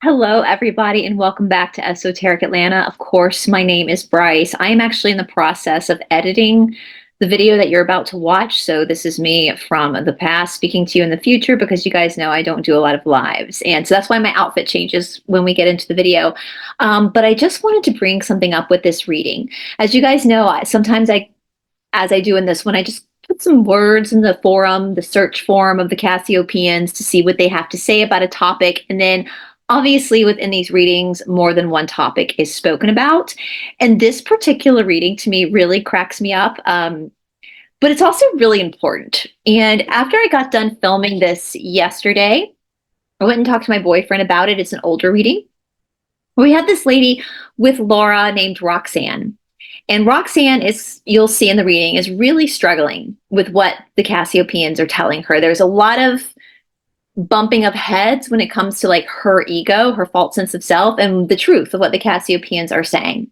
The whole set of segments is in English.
Hello, everybody, and welcome back to Esoteric Atlanta. Of course, my name is Bryce. I am actually in the process of editing the video that you're about to watch. So this is me from the past speaking to you in the future because you guys know I don't do a lot of lives. And so that's why my outfit changes when we get into the video. But I just wanted to bring something up with this reading. As you guys know, sometimes as I do in this one, I just put some words in the forum, the search forum of the Cassiopaeans to see what they have to say about a topic. And then obviously within these readings, more than one topic is spoken about. And this particular reading to me really cracks me up. But it's also really important. And after I got done filming this yesterday, I went and talked to my boyfriend about it. It's an older reading. We had this lady with Laura named Roxanne. And Roxanne is, you'll see in the reading, is really struggling with what the Cassiopaeans are telling her. There's a lot of bumping of heads when it comes to like her ego, her false sense of self, and the truth of what the Cassiopaeans are saying.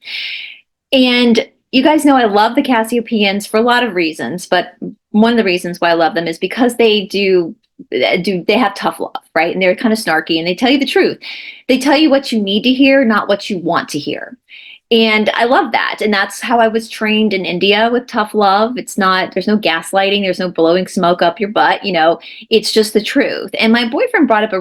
And you guys know I love the Cassiopaeans for a lot of reasons, but one of the reasons why I love them is because they have tough love, right? And they're kind of snarky and they tell you the truth. They tell you what you need to hear, not what you want to hear. And I love that. And that's how I was trained in India with tough love. There's no gaslighting. There's no blowing smoke up your butt. It's just the truth. And my boyfriend brought up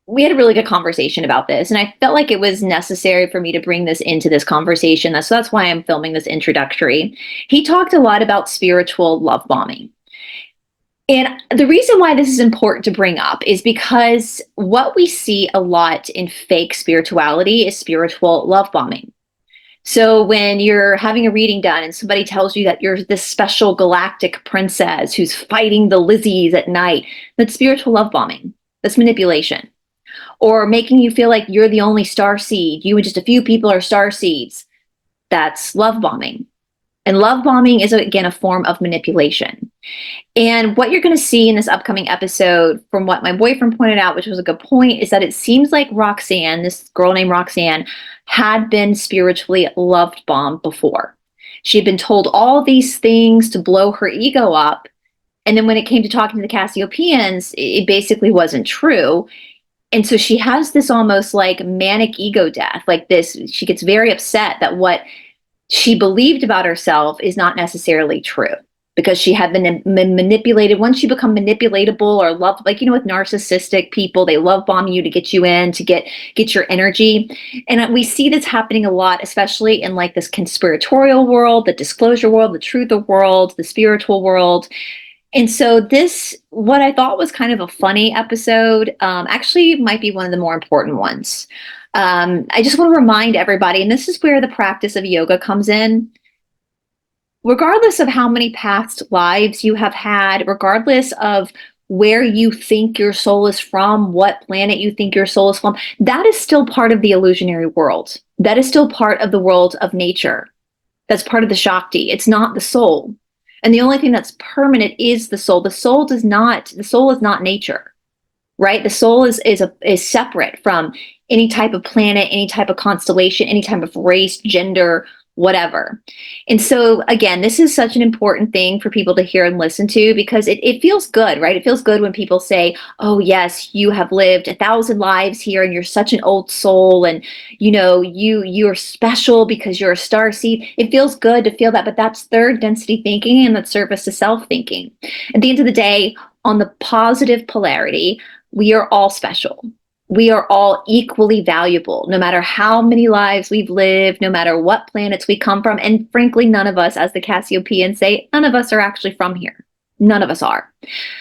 we had a really good conversation about this. And I felt like it was necessary for me to bring this into this conversation. So that's why I'm filming this introductory. He talked a lot about spiritual love bombing. And the reason why this is important to bring up is because what we see a lot in fake spirituality is spiritual love bombing. So when you're having a reading done and somebody tells you that you're this special galactic princess who's fighting the Lizzies at night, that's spiritual love bombing. That's manipulation. Or making you feel like you're the only star seed. You and just a few people are star seeds. That's love bombing. And love bombing is, again, a form of manipulation. And what you're going to see in this upcoming episode, from what my boyfriend pointed out, which was a good point, is that it seems like Roxanne, this girl named Roxanne, had been spiritually loved bombed before. She had been told all these things to blow her ego up. And then when it came to talking to the Cassiopaeans, it basically wasn't true. And so she has this almost like manic ego death, like this. She gets very upset that what she believed about herself is not necessarily true because she had been manipulated. Once you become manipulatable or loved, like, with narcissistic people, they love bomb you to get you in, to get your energy. And we see this happening a lot, especially in like this conspiratorial world, the disclosure world, the truth world, the spiritual world. And so this, what I thought was kind of a funny episode, actually might be one of the more important ones. I just want to remind everybody, and this is where the practice of yoga comes in. Regardless of how many past lives you have had, regardless of where you think your soul is from, what planet you think your soul is from, that is still part of the illusionary world. That is still part of the world of nature. That's part of the Shakti. It's not the soul. And the only thing that's permanent is the soul. The soul is not nature, right? The soul is separate from any type of planet, any type of constellation, any type of race, gender, whatever. And so again, this is such an important thing for people to hear and listen to because it feels good, right? It feels good when people say, oh yes, you have lived 1,000 lives here and you're such an old soul and you're special because you're a star seed. It feels good to feel that, but that's third density thinking and that's service to self thinking. At the end of the day, on the positive polarity, we are all special. We are all equally valuable, no matter how many lives we've lived, no matter what planets we come from. And frankly, none of us, as the Cassiopaeans say, none of us are actually from here. None of us are.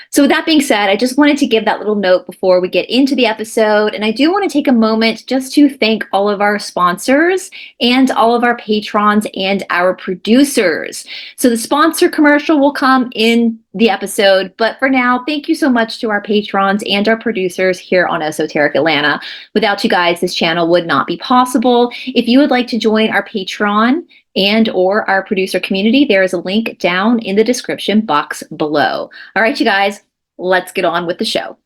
So with that being said, I just wanted to give that little note before we get into the episode. And I do want to take a moment just to thank all of our sponsors and all of our patrons and our producers. So the sponsor commercial will come in the episode. But for now, thank you so much to our patrons and our producers here on Esoteric Atlanta. Without you guys, this channel would not be possible. If you would like to join our Patreon and or our producer community, there is a link down in the description box below. All right, you guys, let's get on with the show.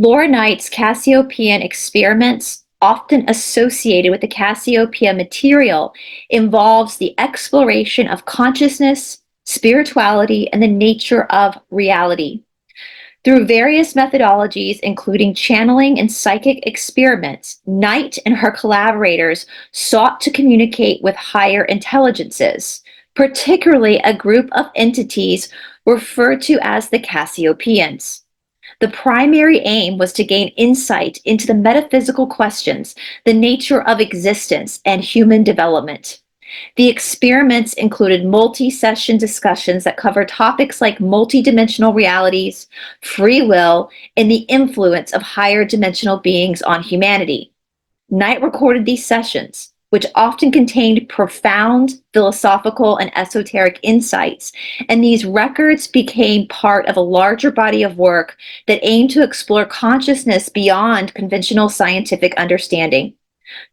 Laura Knight's Cassiopaean experiments, often associated with the Cassiopeia material, involves the exploration of consciousness, spirituality, and the nature of reality. Through various methodologies, including channeling and psychic experiments, Knight and her collaborators sought to communicate with higher intelligences, particularly a group of entities referred to as the Cassiopaeans. The primary aim was to gain insight into the metaphysical questions, the nature of existence, and human development. The experiments included multi-session discussions that covered topics like multidimensional realities, free will, and the influence of higher dimensional beings on humanity. Knight recorded these sessions, which often contained profound philosophical and esoteric insights, and these records became part of a larger body of work that aimed to explore consciousness beyond conventional scientific understanding.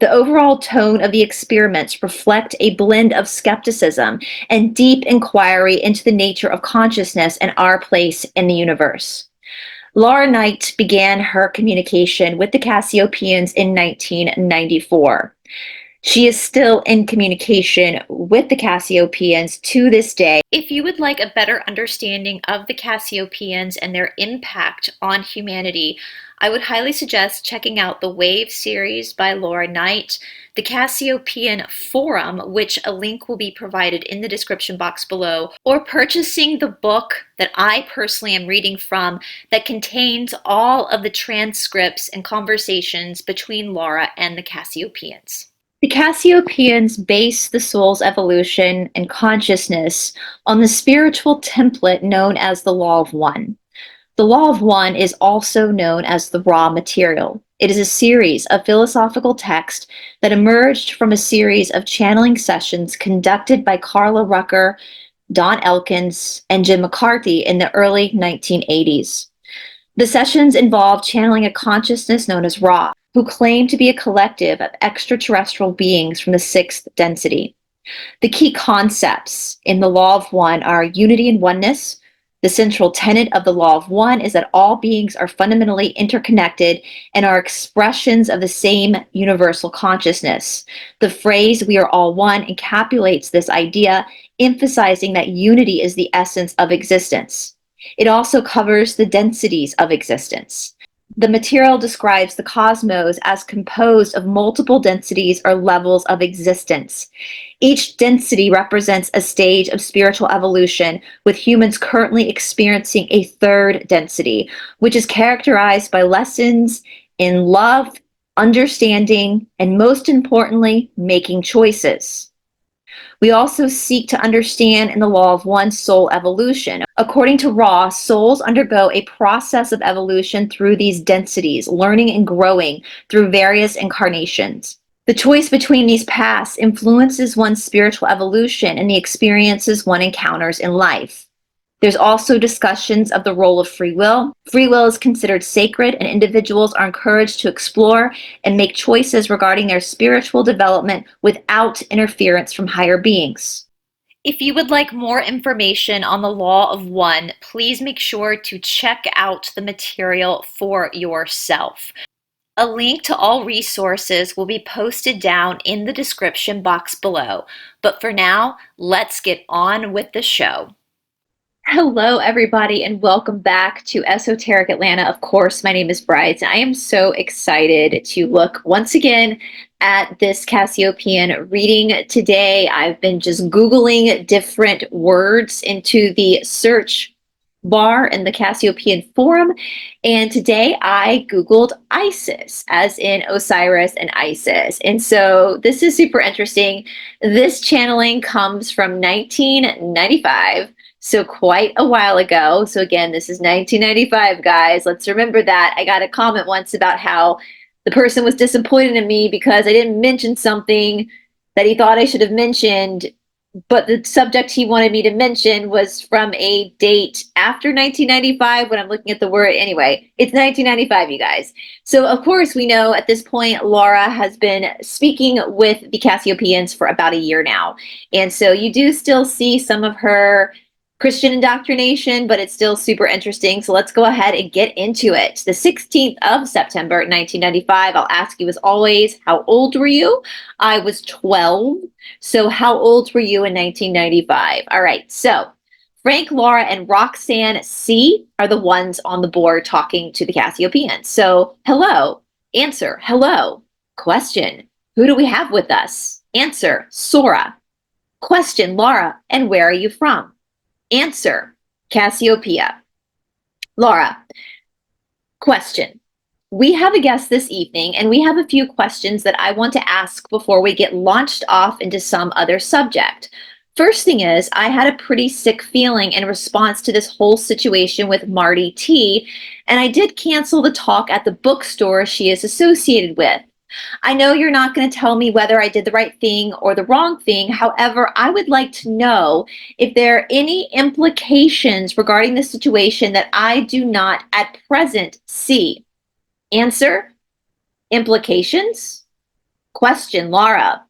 The overall tone of the experiments reflect a blend of skepticism and deep inquiry into the nature of consciousness and our place in the universe. Laura Knight began her communication with the Cassiopaeans in 1994. She is still in communication with the Cassiopaeans to this day. If you would like a better understanding of the Cassiopaeans and their impact on humanity, I would highly suggest checking out the Wave series by Laura Knight, the Cassiopaean Forum, which a link will be provided in the description box below, or purchasing the book that I personally am reading from that contains all of the transcripts and conversations between Laura and the Cassiopaeans. The Cassiopaeans base the soul's evolution and consciousness on the spiritual template known as the Law of One. The Law of One is also known as the raw material. It is a series of philosophical texts that emerged from a series of channeling sessions conducted by Carla Rucker, Don Elkins, and Jim McCarthy in the early 1980s. The sessions involved channeling a consciousness known as Ra, who claimed to be a collective of extraterrestrial beings from the sixth density. The key concepts in the Law of One are unity and oneness. The central tenet of the Law of One is that all beings are fundamentally interconnected and are expressions of the same universal consciousness. The phrase, "we are all one," encapsulates this idea, emphasizing that unity is the essence of existence. It also covers the densities of existence. The material describes the cosmos as composed of multiple densities or levels of existence. Each density represents a stage of spiritual evolution, with humans currently experiencing a third density, which is characterized by lessons in love, understanding, and most importantly, making choices. We also seek to understand in the Law of One soul evolution. According to Ra, souls undergo a process of evolution through these densities, learning and growing through various incarnations. The choice between these paths influences one's spiritual evolution and the experiences one encounters in life. There's also discussions of the role of free will. Free will is considered sacred, and individuals are encouraged to explore and make choices regarding their spiritual development without interference from higher beings. If you would like more information on the Law of One, please make sure to check out the material for yourself. A link to all resources will be posted down in the description box below. But for now, let's get on with the show. Hello, everybody, and welcome back to Esoteric Atlanta. Of course, my name is Bryce. I am so excited to look once again at this Cassiopaean reading today. I've been just Googling different words into the search bar in the Cassiopaean forum, and today I Googled Isis, as in Osiris and Isis. And so this is super interesting. This channeling comes from 1995. So quite a while ago. So again, this is 1995, guys. Let's remember that. I got a comment once about how the person was disappointed in me because I didn't mention something that he thought I should have mentioned, but the subject he wanted me to mention was from a date after 1995 when I'm looking at the word. Anyway, it's 1995, you guys. So of course, we know at this point, Laura has been speaking with the Cassiopaeans for about a year now. And so you do still see some of her Christian indoctrination, but it's still super interesting. So let's go ahead and get into it. The 16th of September, 1995. I'll ask you as always, how old were you? I was 12. So how old were you in 1995? All right. So Frank, Laura, and Roxanne C are the ones on the board talking to the Cassiopaeans. So hello. Answer. Hello. Question. Who do we have with us? Answer. Sora. Question. Laura. And where are you from? Answer, Cassiopeia. Laura, question. We have a guest this evening, and we have a few questions that I want to ask before we get launched off into some other subject. First thing is, I had a pretty sick feeling in response to this whole situation with Marty T, and I did cancel the talk at the bookstore she is associated with. I know you're not going to tell me whether I did the right thing or the wrong thing. However, I would like to know if there are any implications regarding the situation that I do not at present see. Answer, implications? Question, Laura.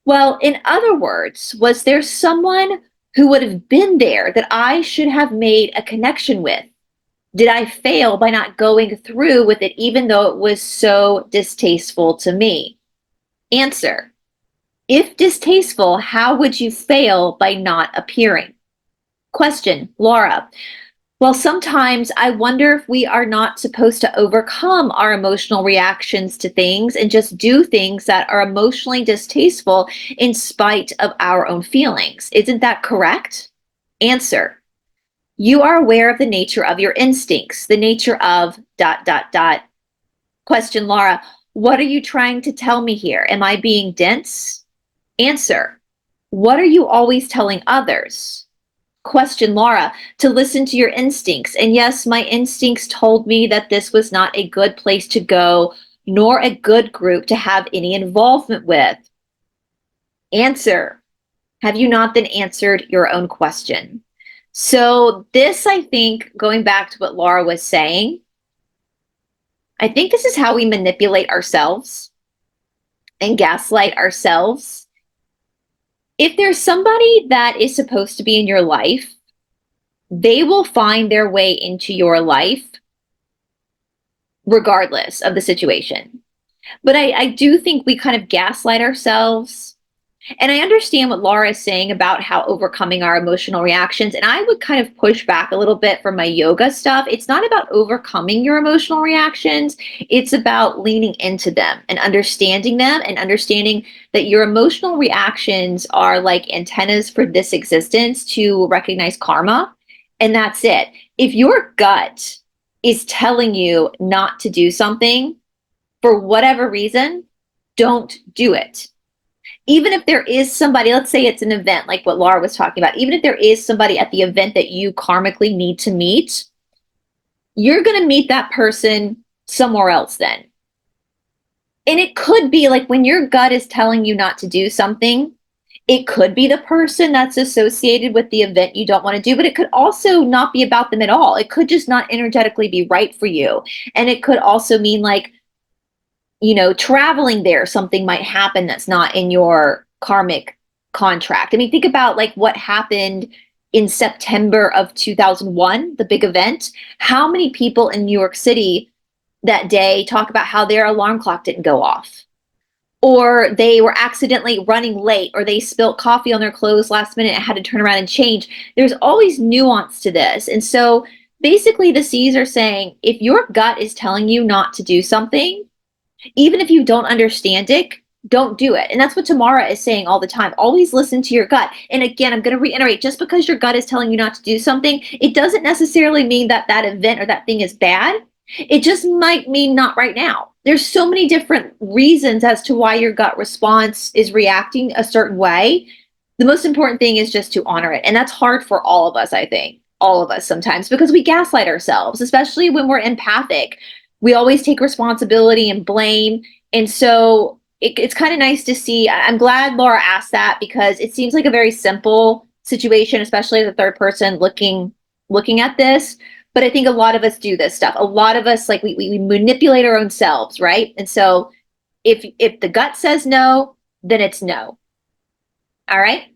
Well, in other words, was there someone who would have been there that I should have made a connection with? Did I fail by not going through with it even though it was so distasteful to me? Answer. If distasteful, how would you fail by not appearing? Question, Laura. Well, sometimes I wonder if we are not supposed to overcome our emotional reactions to things and just do things that are emotionally distasteful in spite of our own feelings. Isn't that correct? Answer. You are aware of the nature of your instincts, the nature of ... Question, Laura, what are you trying to tell me here? Am I being dense? Answer, what are you always telling others? Question, Laura, to listen to your instincts. And yes, my instincts told me that this was not a good place to go, nor a good group to have any involvement with. Answer, have you not then answered your own question? So this, I think, going back to what Laura was saying, I think this is how we manipulate ourselves and gaslight ourselves. If there's somebody that is supposed to be in your life, they will find their way into your life regardless of the situation. But I do think we kind of gaslight ourselves. And I understand what Laura is saying about how overcoming our emotional reactions. And I would kind of push back a little bit from my yoga stuff. It's not about overcoming your emotional reactions. It's about leaning into them and understanding that your emotional reactions are like antennas for this existence to recognize karma. And that's it. If your gut is telling you not to do something for whatever reason, don't do it. Even if there is somebody, let's say it's an event like what Laura was talking about, even if there is somebody at the event that you karmically need to meet, you're going to meet that person somewhere else then. And it could be like when your gut is telling you not to do something, it could be the person that's associated with the event you don't want to do, but it could also not be about them at all. It could just not energetically be right for you. And it could also mean like, traveling there, something might happen that's not in your karmic contract. I mean, think about like what happened in September of 2001, the big event. How many people in New York City that day talk about how their alarm clock didn't go off, or they were accidentally running late, or they spilt coffee on their clothes last minute and had to turn around and change. There's always nuance to this. And so basically the C's are saying, if your gut is telling you not to do something, even if you don't understand it, don't do it. And that's what Tamara is saying all the time. Always listen to your gut. And again, I'm going to reiterate, just because your gut is telling you not to do something, it doesn't necessarily mean that that event or that thing is bad. It just might mean not right now. There's so many different reasons as to why your gut response is reacting a certain way. The most important thing is just to honor it. And that's hard for all of us, I think. All of us sometimes, because we gaslight ourselves, especially when we're empathic. We always take responsibility and blame. And so it's kind of nice to see. I'm glad Laura asked that, because it seems like a very simple situation, especially as a third person looking at this. But I think a lot of us do this stuff. A lot of us, like we manipulate our own selves, right? And so if the gut says no, then it's no. All right.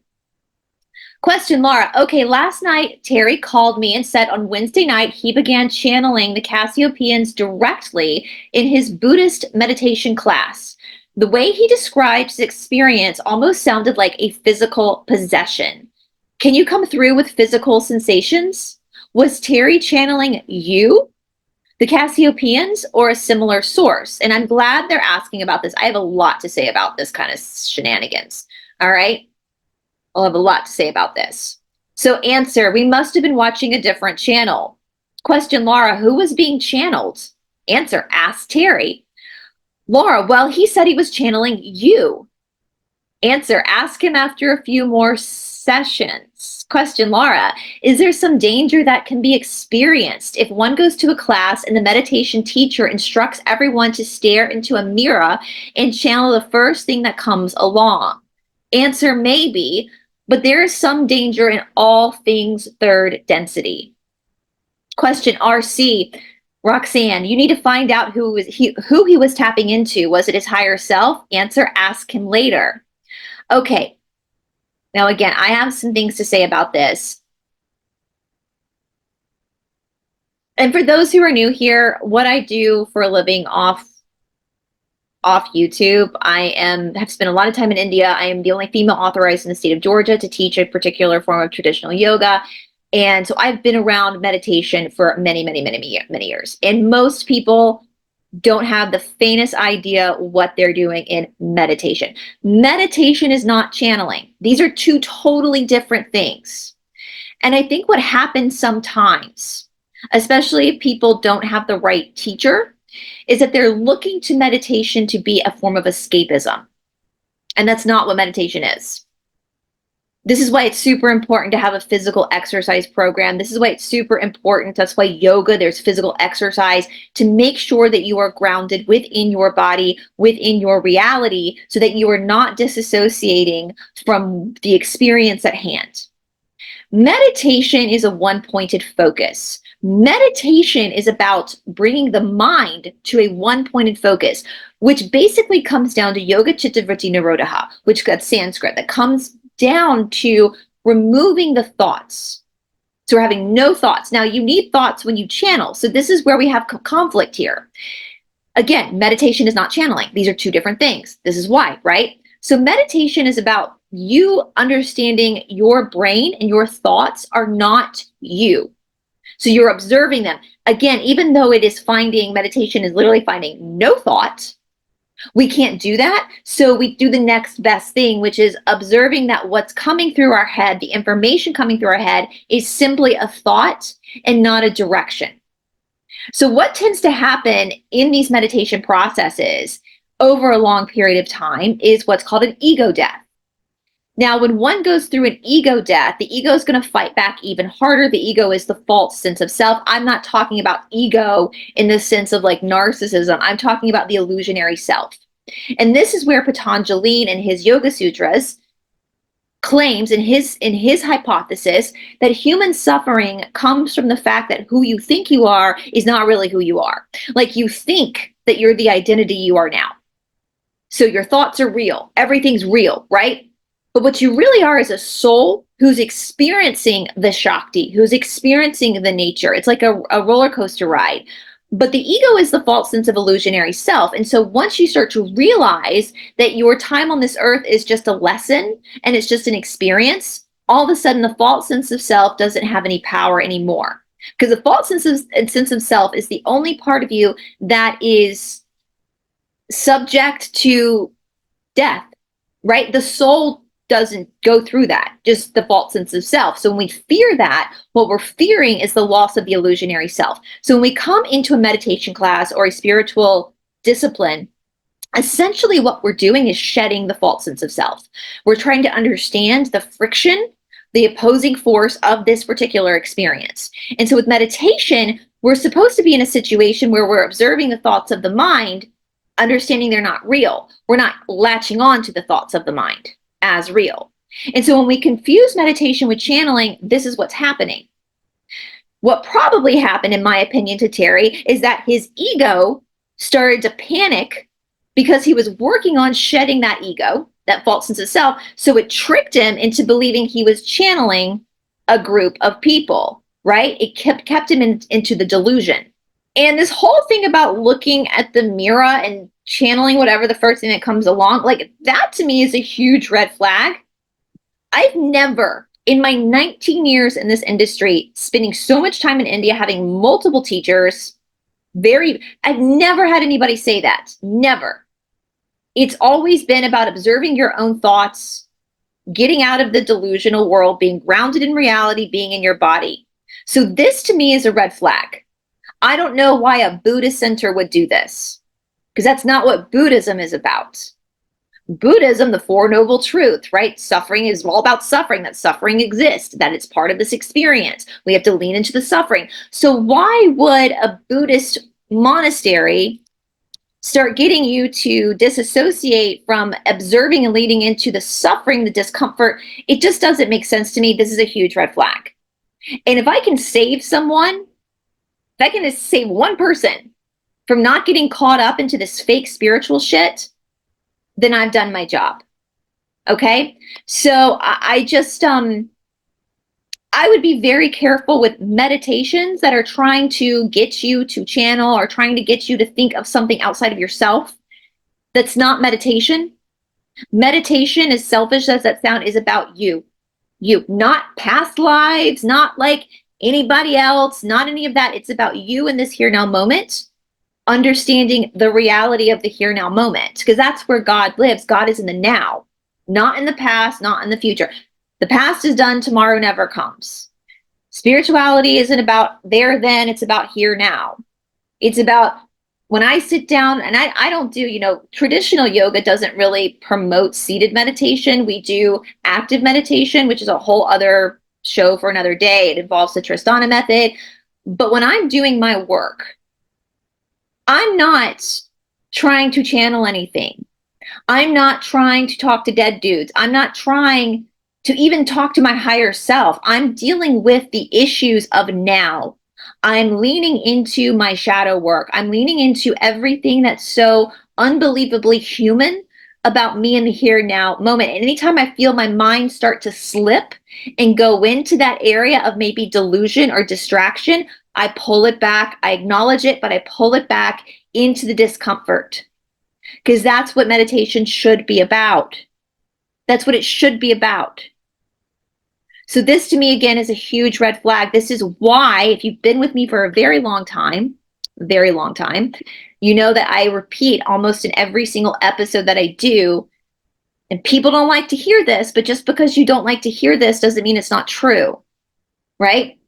Question, Laura. Okay, last night Terry called me and said on Wednesday night he began channeling the Cassiopaeans directly in his Buddhist meditation class. The way he described his experience almost sounded like a physical possession. Can you come through with physical sensations? Was Terry channeling you, the Cassiopaeans, or a similar source? And I'm glad they're asking about this. I have a lot to say about this kind of shenanigans. All right. I'll have a lot to say about this. So answer, we must have been watching a different channel. Question, Laura, who was being channeled? Answer, ask Terry. Laura, well, he said he was channeling you. Answer, ask him after a few more sessions. Question, Laura, is there some danger that can be experienced if one goes to a class and the meditation teacher instructs everyone to stare into a mirror and channel the first thing that comes along? Answer, maybe, but there is some danger in all things third density. Question, RC, Roxanne, you need to find out who he was tapping into. Was it his higher self? Answer, ask him later. Okay. Now, again, I have some things to say about this. And for those who are new here, what I do for a living off YouTube, have spent a lot of time in India. I am the only female authorized in the state of Georgia to teach a particular form of traditional yoga. And so I've been around meditation for many, many, many, many years. And most people don't have the faintest idea what they're doing in meditation. Meditation is not channeling. These are two totally different things. And I think what happens sometimes, especially if people don't have the right teacher, is that they're looking to meditation to be a form of escapism. And that's not what meditation is. This is why it's super important to have a physical exercise program. This is why it's super important. That's why yoga, there's physical exercise to make sure that you are grounded within your body, within your reality, so that you are not disassociating from the experience at hand. Meditation is a one-pointed focus. Meditation is about bringing the mind to a one-pointed focus, which basically comes down to yoga chitta vritti nirodha, which got Sanskrit, that comes down to removing the thoughts. So we're having no thoughts. Now, you need thoughts when you channel. So this is where we have conflict here. Again, meditation is not channeling. These are two different things. This is why, right? So meditation is about you understanding your brain and your thoughts are not you. So you're observing them. Again, even though meditation is literally finding no thought, we can't do that. So we do the next best thing, which is observing that what's coming through our head, the information coming through our head, is simply a thought and not a direction. So what tends to happen in these meditation processes over a long period of time is what's called an ego death. Now, when one goes through an ego death, the ego is going to fight back even harder. The ego is the false sense of self. I'm not talking about ego in the sense of like narcissism. I'm talking about the illusionary self. And this is where Patanjali in his Yoga Sutras claims in his hypothesis that human suffering comes from the fact that who you think you are is not really who you are. Like you think that you're the identity you are now. So your thoughts are real. Everything's real, right? But what you really are is a soul who's experiencing the Shakti, who's experiencing the nature. It's like a roller coaster ride. But the ego is the false sense of illusionary self. And so once you start to realize that your time on this earth is just a lesson and it's just an experience, all of a sudden the false sense of self doesn't have any power anymore. Because the false sense of self is the only part of you that is subject to death, right? The soul doesn't go through that, just the false sense of self. So when we fear that, what we're fearing is the loss of the illusionary self. So when we come into a meditation class or a spiritual discipline, essentially what we're doing is shedding the false sense of self. We're trying to understand the friction, the opposing force of this particular experience. And so with meditation, we're supposed to be in a situation where we're observing the thoughts of the mind, understanding they're not real. We're not latching on to the thoughts of the mind as real. And so when we confuse meditation with channeling, this is what's happening. What probably happened, in my opinion, to Terry is that his ego started to panic because he was working on shedding that ego, that false sense of self. So it tricked him into believing he was channeling a group of people, right? It kept him into the delusion. And this whole thing about looking at the mirror and channeling whatever the first thing that comes along, like that to me is a huge red flag. I've never, in my 19 years in this industry, spending so much time in India, having multiple teachers, I've never had anybody say that. Never. It's always been about observing your own thoughts, getting out of the delusional world, being grounded in reality, being in your body. So this to me is a red flag. I don't know why a Buddhist center would do this, because that's not what Buddhism is about. Buddhism, the Four Noble Truths, right? Suffering is all about suffering, that suffering exists, that it's part of this experience. We have to lean into the suffering. So why would a Buddhist monastery start getting you to disassociate from observing and leading into the suffering, the discomfort? It just doesn't make sense to me. This is a huge red flag. And if I can save someone, if I can just save one person from not getting caught up into this fake spiritual shit, then I've done my job. Okay? So I just, I would be very careful with meditations that are trying to get you to channel or trying to get you to think of something outside of yourself. That's not meditation. Meditation, as selfish as that sound, is about you. You, not past lives, not like anybody else, not any of that. It's about you in this here now moment, understanding the reality of the here now moment, because that's where God lives. God is in the now, not in the past, not in the future. The past is done, tomorrow never comes. Spirituality isn't about there then, it's about here now. It's about when I sit down, and I don't do, traditional yoga doesn't really promote seated meditation. We do active meditation, which is a whole other show for another day. It involves the Tristana method. But when I'm doing my work, I'm not trying to channel anything. I'm not trying to talk to dead dudes. I'm not trying to even talk to my higher self. I'm dealing with the issues of now. I'm leaning into my shadow work. I'm leaning into everything that's so unbelievably human about me in the here now moment. And anytime I feel my mind start to slip and go into that area of maybe delusion or distraction, I pull it back. I acknowledge it, but I pull it back into the discomfort, because that's what meditation should be about. That's what it should be about. So this to me, again, is a huge red flag. This is why, if you've been with me for a very long time, you know that I repeat almost in every single episode that I do, and people don't like to hear this, but just because you don't like to hear this doesn't mean it's not true, right?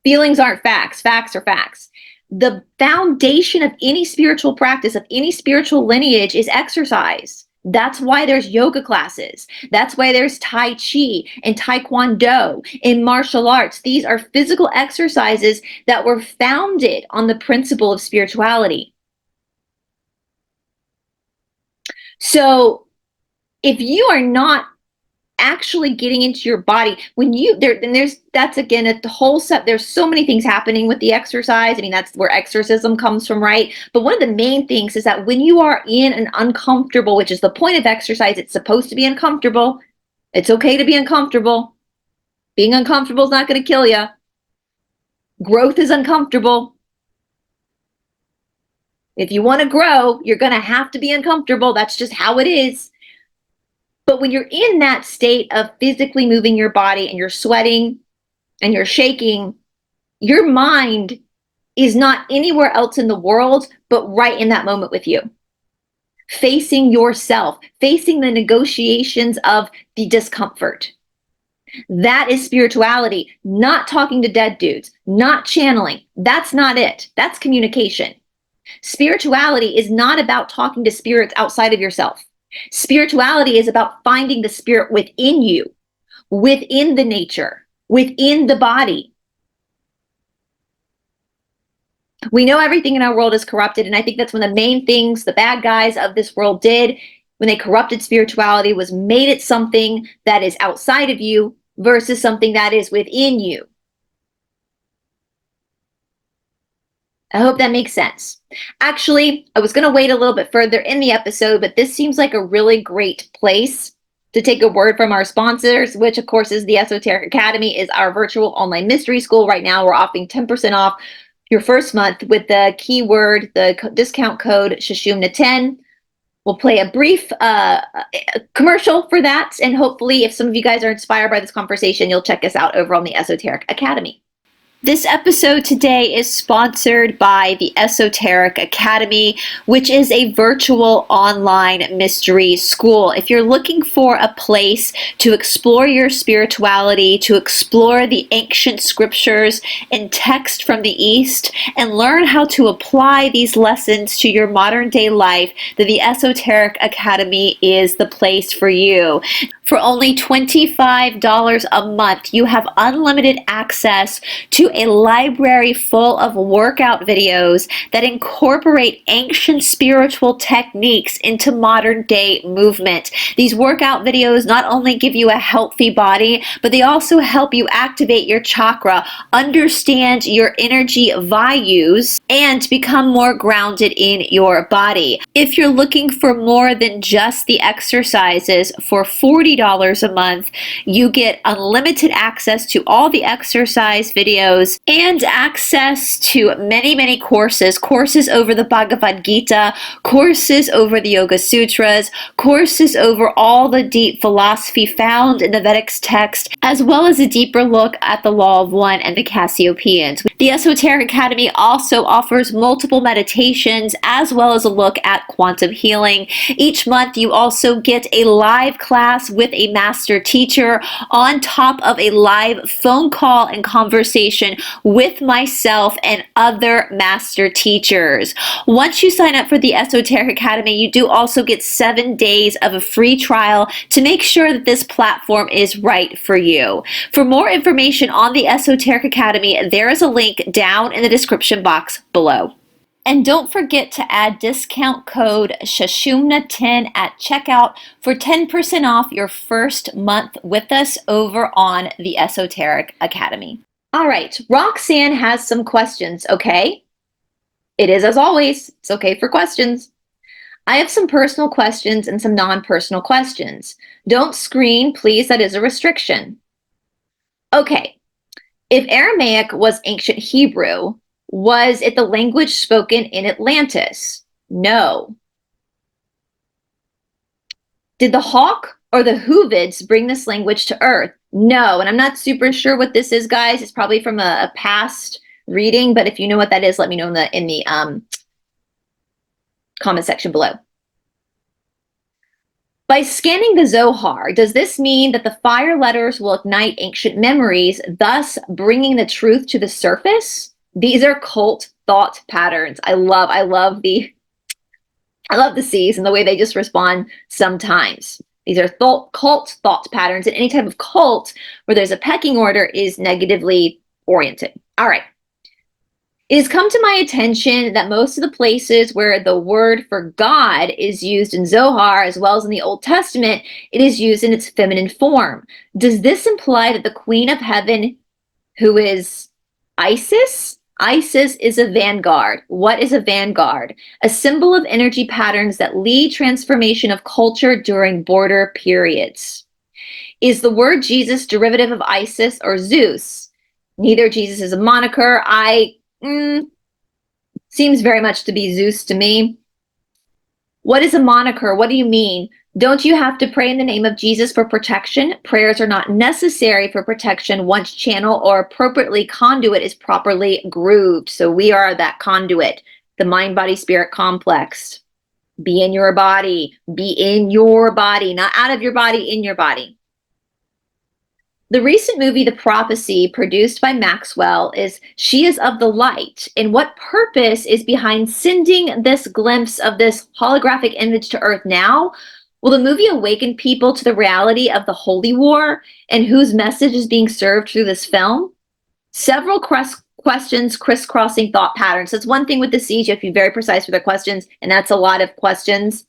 Feelings aren't facts. Facts are facts. The foundation of any spiritual practice, of any spiritual lineage, is exercise. That's why there's yoga classes. That's why there's Tai Chi and Taekwondo and martial arts. These are physical exercises that were founded on the principle of spirituality. So if you are not actually getting into your body, that's again a whole set. There's so many things happening with the exercise. I mean, that's where exorcism comes from, right? But one of the main things is that when you are in an uncomfortable, which is the point of exercise, it's supposed to be uncomfortable. It's okay to be uncomfortable. Being uncomfortable is not going to kill you. Growth is uncomfortable. If you want to grow, you're going to have to be uncomfortable. That's just how it is. But when you're in that state of physically moving your body and you're sweating and you're shaking, your mind is not anywhere else in the world, but right in that moment with you. Facing yourself, facing the negotiations of the discomfort. That is spirituality, not talking to dead dudes, not channeling. That's not it. That's communication. Spirituality is not about talking to spirits outside of yourself. Spirituality is about finding the spirit within you, within the nature, within the body. We know everything in our world is corrupted, and I think that's one of the main things the bad guys of this world did when they corrupted spirituality, was made it something that is outside of you versus something that is within you. I hope that makes sense. Actually, I was going to wait a little bit further in the episode, but this seems like a really great place to take a word from our sponsors, which of course is the Esoteric Academy, is our virtual online mystery school. Right now, we're offering 10% off your first month with the keyword, the discount code Shashumna10. We'll play a brief commercial for that, and hopefully, if some of you guys are inspired by this conversation, you'll check us out over on the Esoteric Academy. This episode today is sponsored by the Esoteric Academy, which is a virtual online mystery school. If you're looking for a place to explore your spirituality, to explore the ancient scriptures and text from the East, and learn how to apply these lessons to your modern day life, then the Esoteric Academy is the place for you. For only $25 a month, you have unlimited access to a library full of workout videos that incorporate ancient spiritual techniques into modern day movement. These workout videos not only give you a healthy body, but they also help you activate your chakra, understand your energy values, and become more grounded in your body. If you're looking for more than just the exercises, for $40 a month, you get unlimited access to all the exercise videos and access to many courses over the Bhagavad Gita, courses over the Yoga Sutras, courses over all the deep philosophy found in the Vedic text, as well as a deeper look at the Law of One and the Cassiopaeans. The Esoteric Academy also offers multiple meditations as well as a look at quantum healing. Each month you also get a live class with a master teacher on top of a live phone call and conversation with myself and other master teachers. Once you sign up for the Esoteric Academy, you do also get 7 days of a free trial to make sure that this platform is right for you. For more information on the Esoteric Academy, there is a link down in the description box below. And don't forget to add discount code Shashumna10 at checkout for 10% off your first month with us over on the Esoteric Academy. All right, Roxanne has some questions, okay? It is, as always, it's okay for questions. I have some personal questions and some non-personal questions. Don't screen, please, that is a restriction. Okay, if Aramaic was ancient Hebrew, was it the language spoken in Atlantis? No. Did the Hawk or the Hoovids bring this language to Earth? No, and I'm not super sure what this is, guys. It's probably from a past reading, but if you know what that is, let me know in the comment section below. By scanning the Zohar, does this mean that the fire letters will ignite ancient memories, thus bringing the truth to the surface? These are cult thought patterns. I love the C's and the way they just respond sometimes. These are cult thought patterns, and any type of cult where there's a pecking order is negatively oriented. All right. It has come to my attention that most of the places where the word for God is used in Zohar, as well as in the Old Testament, it is used in its feminine form. Does this imply that the Queen of Heaven, who is Isis? Isis is a vanguard. What is a vanguard? A symbol of energy patterns that lead transformation of culture during border periods. Is the word Jesus derivative of Isis or Zeus? Neither. Jesus is a moniker. Seems very much to be Zeus to me. What is a moniker? What do you mean? Don't you have to pray in the name of Jesus for protection? Prayers are not necessary for protection once channel or appropriately conduit is properly grooved. So we are that conduit, the mind-body-spirit complex. Be in your body. Be in your body, not out of your body, in your body. The recent movie, The Prophecy, produced by Maxwell, is She is of the Light. And what purpose is behind sending this glimpse of this holographic image to Earth now? Will the movie awaken people to the reality of the Holy War and whose message is being served through this film? Several questions crisscrossing thought patterns. That's one thing with the C's. You have to be very precise with their questions, and that's a lot of questions.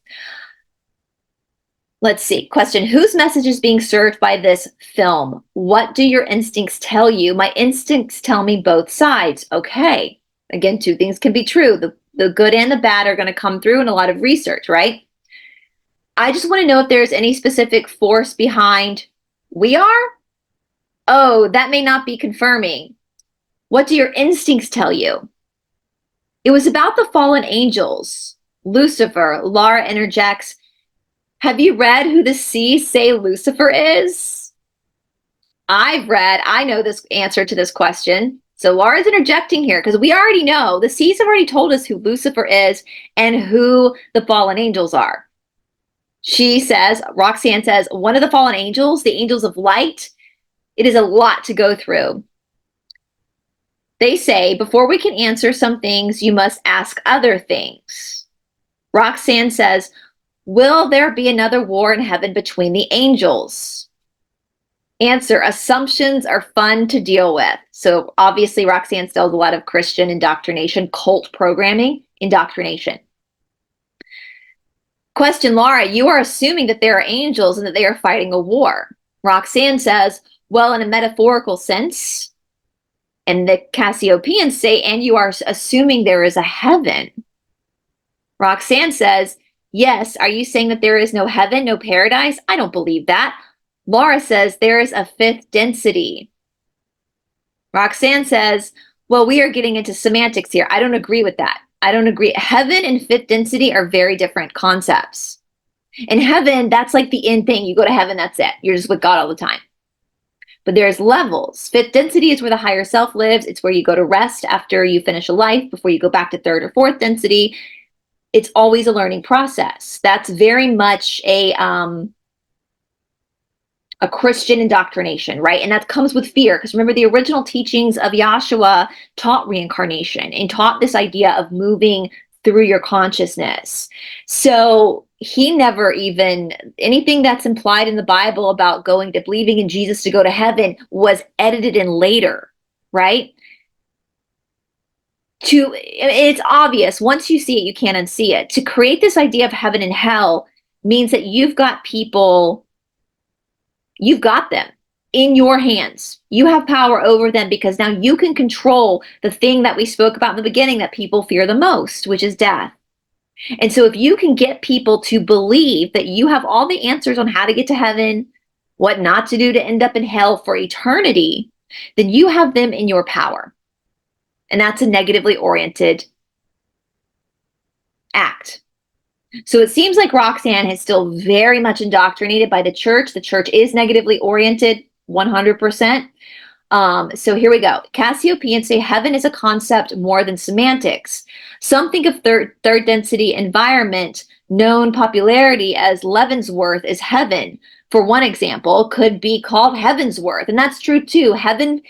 Let's see. Question, whose message is being served by this film? What do your instincts tell you? My instincts tell me both sides. Okay. Again, two things can be true. The good and the bad are going to come through in a lot of research, right? I just want to know if there's any specific force behind we are. Oh, that may not be confirming. What do your instincts tell you? It was about the fallen angels. Lucifer. Laura interjects, have you read who the seas say Lucifer is? I know this answer to this question. So Laura's interjecting here because we already know. The seas have already told us who Lucifer is and who the fallen angels are. She says, Roxanne says, one of the fallen angels, the angels of light, it is a lot to go through. They say, before we can answer some things, you must ask other things. Roxanne says, will there be another war in heaven between the angels? Answer, assumptions are fun to deal with. So obviously Roxanne still has a lot of Christian indoctrination, cult programming, indoctrination. Question, Laura, you are assuming that there are angels and that they are fighting a war. Roxanne says, well, in a metaphorical sense, and the Cassiopaeans say, and you are assuming there is a heaven. Roxanne says, yes, are you saying that there is no heaven, no paradise? I don't believe that. Laura says there is a fifth density. Roxanne says, well, we are getting into semantics here. I don't agree with that. I don't agree. Heaven and fifth density are very different concepts. In heaven, that's like the end thing. You go to heaven, that's it. You're just with God all the time. But there's levels. Fifth density is where the higher self lives. It's where you go to rest after you finish a life, before you go back to third or fourth density. It's always a learning process. That's very much a Christian indoctrination, right? And that comes with fear. Because remember, the original teachings of Yahshua taught reincarnation and taught this idea of moving through your consciousness. So he never even, anything that's implied in the Bible about going to believing in Jesus to go to heaven was edited in later, right? It's obvious. Once you see it, you can't unsee it. To create this idea of heaven and hell means that you've got people, you've got them in your hands. You have power over them because now you can control the thing that we spoke about in the beginning that people fear the most, which is death. And so if you can get people to believe that you have all the answers on how to get to heaven, what not to do to end up in hell for eternity, then you have them in your power. And that's a negatively oriented act. So it seems like Roxanne is still very much indoctrinated by the church. The church is negatively oriented 100%. So here we go. Cassiopaeans say heaven is a concept more than semantics. Some think of third density environment, known popularity as Leavenworth is heaven. For one example, could be called Heavensworth. And that's true too. Heaven,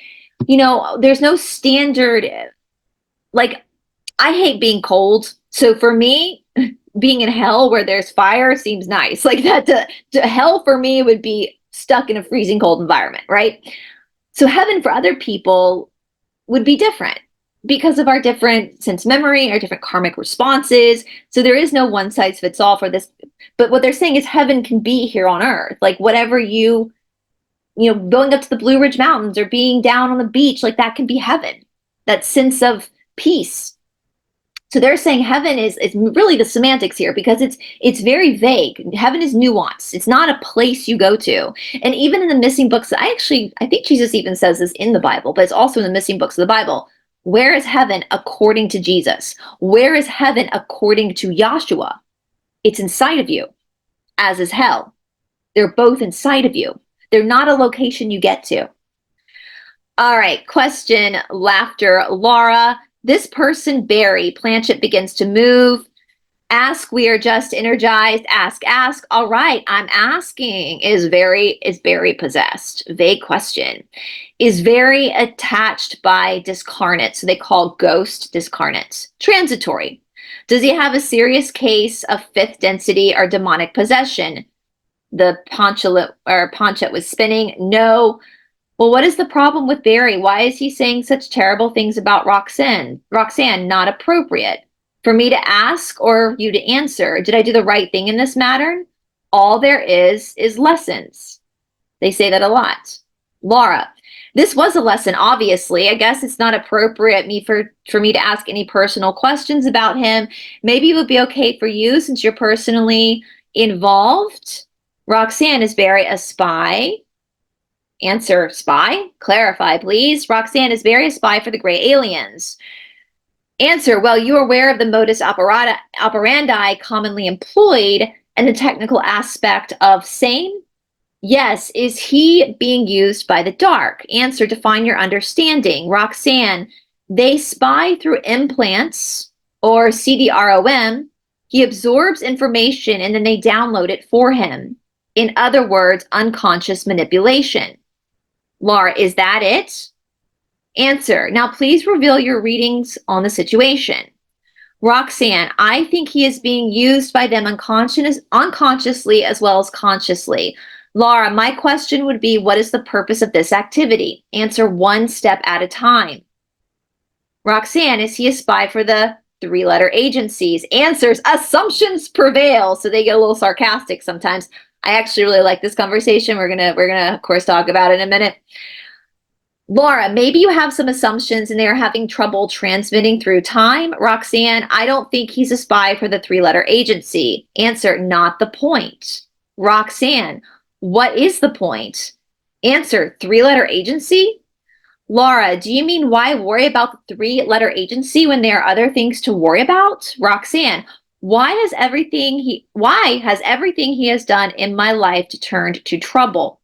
there's no standard. Like, I hate being cold. So for me, being in hell where there's fire seems nice. Like that to hell for me would be stuck in a freezing cold environment, right? So heaven for other people would be different because of our different sense memory, our different karmic responses. So there is no one size fits all for this. But what they're saying is heaven can be here on earth. Like whatever going up to the Blue Ridge Mountains or being down on the beach, like that can be heaven. That sense of peace. So they're saying heaven is really the semantics here because it's very vague. Heaven is nuanced. It's not a place you go to. And even in the missing books, I think Jesus even says this in the Bible, but it's also in the missing books of the Bible. Where is heaven according to Jesus? Where is heaven according to Yahshua? It's inside of you, as is hell. They're both inside of you. They're not a location you get to. All right, question, laughter. Laura, this person, Barry, Planchet begins to move. Ask, we are just energized. Ask. All right, I'm asking. Is Barry possessed? Vague question. Is very attached by discarnates. So they call ghost discarnates. Transitory. Does he have a serious case of fifth density or demonic possession? The Planchet was spinning. No. Well, what is the problem with Barry? Why is he saying such terrible things about Roxanne? Roxanne, not appropriate. For me to ask or you to answer, did I do the right thing in this matter? All there is lessons. They say that a lot. Laura, This was a lesson, obviously. I guess it's not appropriate for me to ask any personal questions about him. Maybe it would be okay for you since you're personally involved. Roxanne, is Barry a spy? Answer, spy? Clarify, please. Roxanne, is Barry a spy for the gray aliens? Answer, well, you are aware of the modus operandi commonly employed and the technical aspect of same? Yes. Is he being used by the dark? Answer, define your understanding. Roxanne, they spy through implants or CD-ROM. He absorbs information and then they download it for him. In other words, unconscious manipulation. Laura, is that it? Answer, now please reveal your readings on the situation. Roxanne, I think he is being used by them unconsciously as well as consciously. Laura, my question would be, what is the purpose of this activity? Answer, one step at a time. Roxanne, is he a spy for the three-letter agencies? Answers, assumptions prevail. So they get a little sarcastic sometimes. I actually really like this conversation. We're gonna of course talk about it in a minute. Laura, maybe you have some assumptions and they're having trouble transmitting through time. Roxanne, I don't think he's a spy for the three-letter agency. Answer, not the point. Roxanne, what is the point? Answer, three-letter agency? Laura, do you mean why worry about the three-letter agency when there are other things to worry about? Roxanne, why has everything he has done in my life turned to trouble?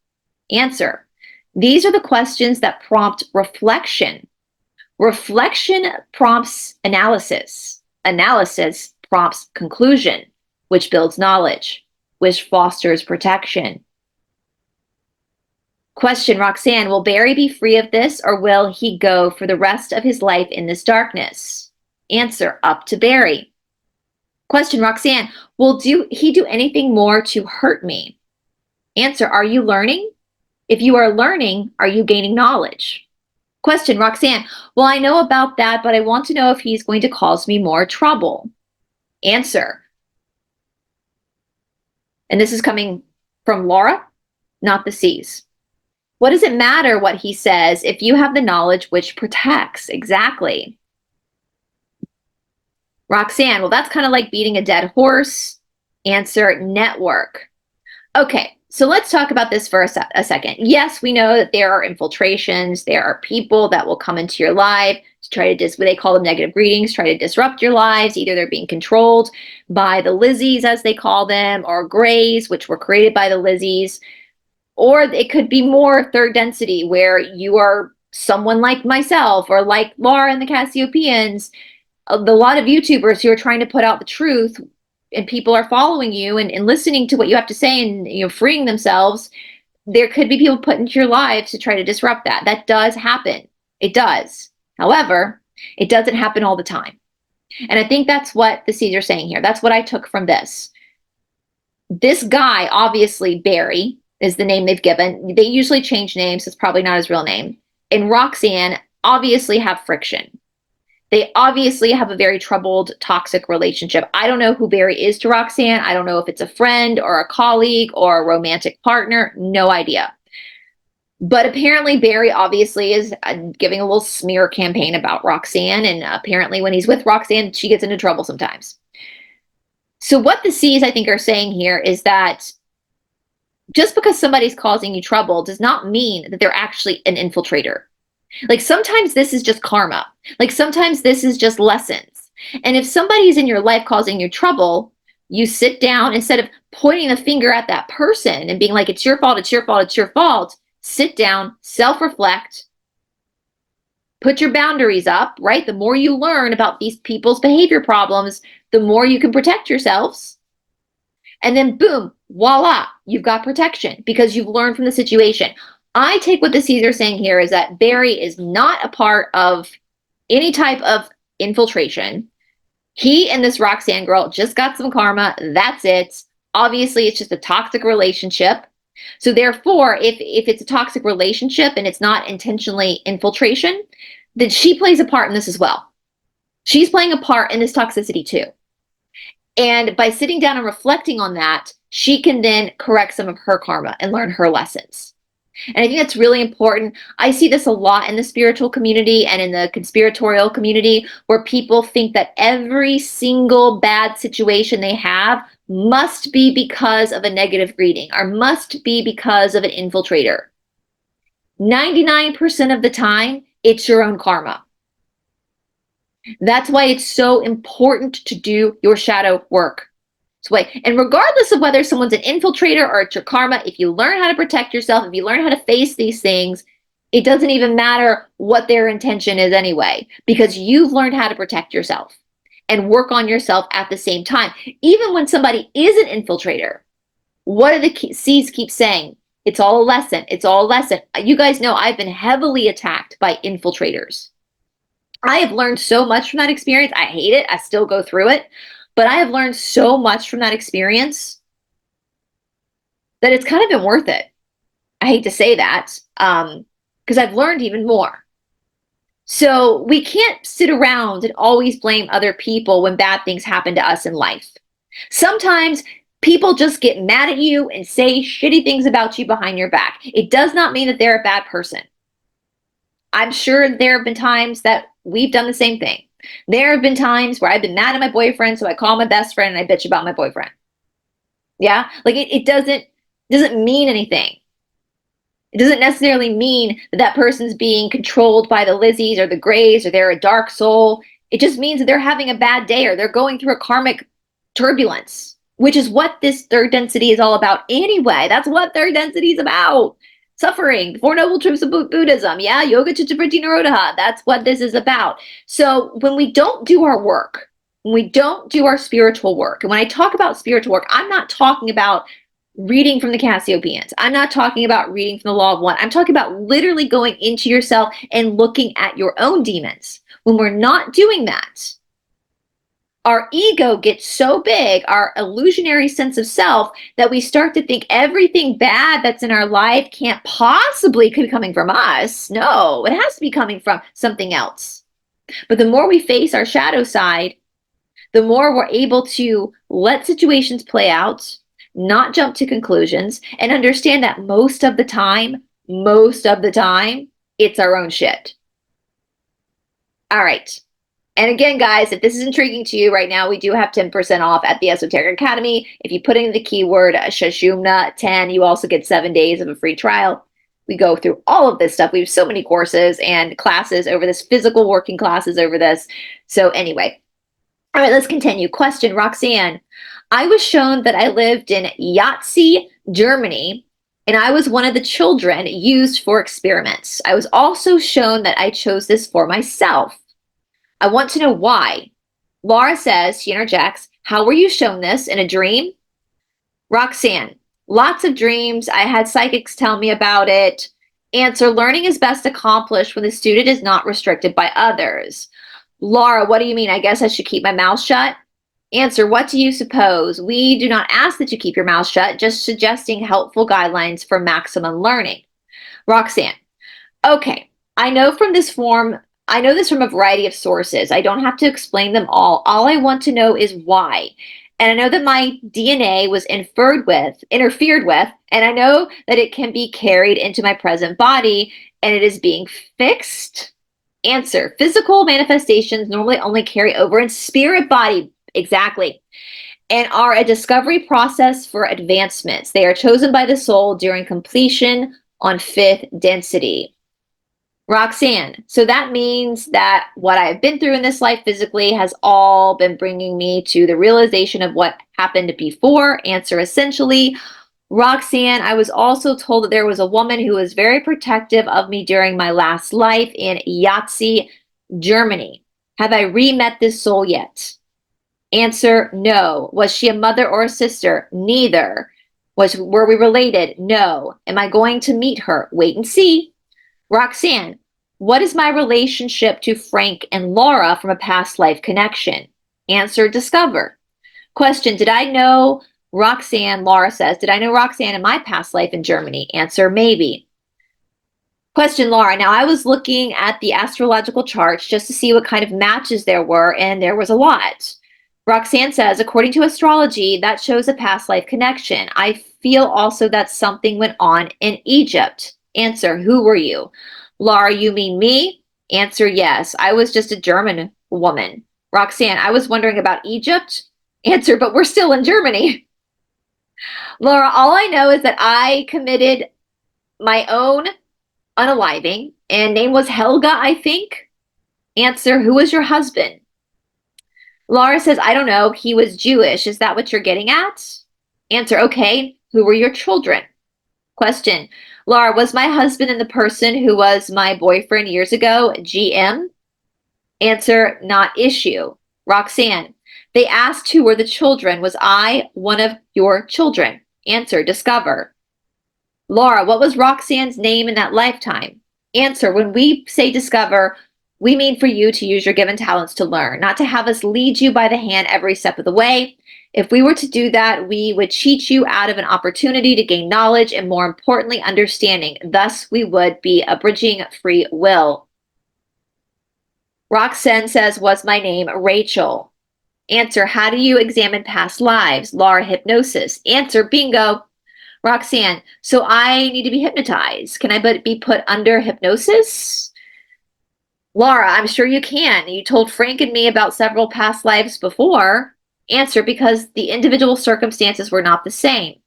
Answer, these are the questions that prompt reflection. Reflection prompts analysis. Analysis prompts conclusion, which builds knowledge, which fosters protection. Question, Roxanne, will Barry be free of this or will he go for the rest of his life in this darkness? Answer, up to Barry. Question, Roxanne, will he do anything more to hurt me? Answer, are you learning? If you are learning, are you gaining knowledge? Question, Roxanne, well, I know about that, but I want to know if he's going to cause me more trouble. Answer. And this is coming from Laura, not the C's. What does it matter what he says if you have the knowledge which protects? Exactly. Roxanne, well, that's kind of like beating a dead horse. Answer, network. Okay, so let's talk about this for a second. Yes, we know that there are infiltrations. There are people that will come into your life to try to what they call them negative readings, try to disrupt your lives. Either they're being controlled by the Lizzies, as they call them, or Greys, which were created by the Lizzies. Or it could be more third density, where you are someone like myself or like Laura and the Cassiopaeans, a lot of YouTubers who are trying to put out the truth, and people are following you and listening to what you have to say and freeing themselves. There could be people put into your lives to try to disrupt that. That does happen. It does. However, it doesn't happen all the time. And I think that's what the C's are saying here. That's what I took from this. This guy, obviously Barry, is the name they've given. They usually change names. So it's probably not his real name. And Roxanne obviously have friction. They obviously have a very troubled, toxic relationship. I don't know who Barry is to Roxanne. I don't know if it's a friend or a colleague or a romantic partner. No idea. But apparently Barry obviously is giving a little smear campaign about Roxanne. And apparently when he's with Roxanne, she gets into trouble sometimes. So what the C's, I think, are saying here is that just because somebody's causing you trouble does not mean that they're actually an infiltrator. Like sometimes this is just karma. Like sometimes this is just lessons. And if somebody's in your life causing you trouble, you sit down, instead of pointing the finger at that person and being like, it's your fault, it's your fault, it's your fault. Sit down, self-reflect, put your boundaries up, right? The more you learn about these people's behavior problems, the more you can protect yourselves. And then boom, voila, you've got protection because you've learned from the situation. I take what the C's are saying here is that Barry is not a part of any type of infiltration. He and this Roxanne girl just got some karma. That's it. Obviously, it's just a toxic relationship. So therefore, if it's a toxic relationship and it's not intentionally infiltration, then she plays a part in this as well. She's playing a part in this toxicity too. And by sitting down and reflecting on that, she can then correct some of her karma and learn her lessons. And I think that's really important. I see this a lot in the spiritual community and in the conspiratorial community, where people think that every single bad situation they have must be because of a negative reading or must be because of an infiltrator. 99% of the time, it's your own karma. That's why it's so important to do your shadow work. And regardless of whether someone's an infiltrator or it's your karma, if you learn how to protect yourself, if you learn how to face these things, it doesn't even matter what their intention is anyway, because you've learned how to protect yourself and work on yourself at the same time. Even when somebody is an infiltrator, what do the C's keep saying? It's all a lesson. It's all a lesson. You guys know I've been heavily attacked by infiltrators. I have learned so much from that experience. I hate it. I still go through it. But I have learned so much from that experience that it's kind of been worth it. I hate to say that, because I've learned even more. So we can't sit around and always blame other people when bad things happen to us in life. Sometimes people just get mad at you and say shitty things about you behind your back. It does not mean that they're a bad person. I'm sure there have been times that we've done the same thing. There have been times where I've been mad at my boyfriend, so I call my best friend and I bitch about my boyfriend. Yeah, like it doesn't mean anything. It doesn't necessarily mean that that person's being controlled by the Lizzies or the Grays or they're a dark soul. It just means that they're having a bad day or they're going through a karmic turbulence, which is what this third density is all about anyway. That's what third density is about. Suffering, Four Noble Truths of Buddhism. Yeah, Yoga Chittavriti Nirodha. That's what this is about. So when we don't do our work, when we don't do our spiritual work, and when I talk about spiritual work, I'm not talking about reading from the Cassiopaeans. I'm not talking about reading from the Law of One. I'm talking about literally going into yourself and looking at your own demons. When we're not doing that, our ego gets so big, our illusionary sense of self, that we start to think everything bad that's in our life can't possibly be coming from us. No, it has to be coming from something else. But the more we face our shadow side, the more we're able to let situations play out, not jump to conclusions, and understand that most of the time, it's our own shit. All right. And again, guys, if this is intriguing to you right now, we do have 10% off at the Esoteric Academy. If you put in the keyword Shashumna 10, you also get 7 days of a free trial. We go through all of this stuff. We have so many courses and classes over this, physical working classes over this. So anyway, all right, let's continue. Question, Roxanne. I was shown that I lived in Yahtzee, Germany, and I was one of the children used for experiments. I was also shown that I chose this for myself. I want to know why. Laura says, she interjects, how were you shown this? In a dream? Roxanne, lots of dreams. I had psychics tell me about it. Answer, learning is best accomplished when the student is not restricted by others. Laura, what do you mean? I guess I should keep my mouth shut? Answer, what do you suppose? We do not ask that you keep your mouth shut, just suggesting helpful guidelines for maximum learning. Roxanne, okay, I know this from a variety of sources. I don't have to explain them all. All I want to know is why. And I know that my DNA was interfered with, and I know that it can be carried into my present body and it is being fixed. Answer, physical manifestations normally only carry over in spirit body. Exactly. And are a discovery process for advancements. They are chosen by the soul during completion on fifth density. Roxanne, so that means that what I've been through in this life physically has all been bringing me to the realization of what happened before. Answer, essentially. Roxanne, I was also told that there was a woman who was very protective of me during my last life in Yahtzee, Germany. Have I re-met this soul yet? Answer, no. Was she a mother or a sister? Neither. Were we related? No. Am I going to meet her? Wait and see. Roxanne, what is my relationship to Frank and Laura from a past life connection? Answer, discover. Question, did I know Roxanne? Laura says, did I know Roxanne in my past life in Germany? Answer, maybe. Question, Laura, now I was looking at the astrological charts just to see what kind of matches there were, and there was a lot. Roxanne says, according to astrology, that shows a past life connection. I feel also that something went on in Egypt. Answer, who were you? Laura, you mean me? Answer, yes. I was just a German woman. Roxanne, I was wondering about Egypt. Answer, but we're still in Germany. Laura, all I know is that I committed my own unaliving, and name was Helga, I think. Answer, who was your husband? Laura says, I don't know. He was Jewish. Is that what you're getting at? Answer, okay. Who were your children? Question, Laura, was my husband and the person who was my boyfriend years ago GM? Answer, not issue. Roxanne, they asked who were the children. Was I one of your children? Answer, discover. Laura, what was Roxanne's name in that lifetime? Answer, when we say discover, we mean for you to use your given talents to learn, not to have us lead you by the hand every step of the way. If we were to do that, we would cheat you out of an opportunity to gain knowledge and, more importantly, understanding. Thus, we would be abridging free will. Roxanne says, was my name Rachel? Answer, how do you examine past lives? Laura, hypnosis. Answer, bingo. Roxanne, so I need to be hypnotized. Can I be put under hypnosis? Laura, I'm sure you can. You told Frank and me about several past lives before. Answer, because the individual circumstances were not the same.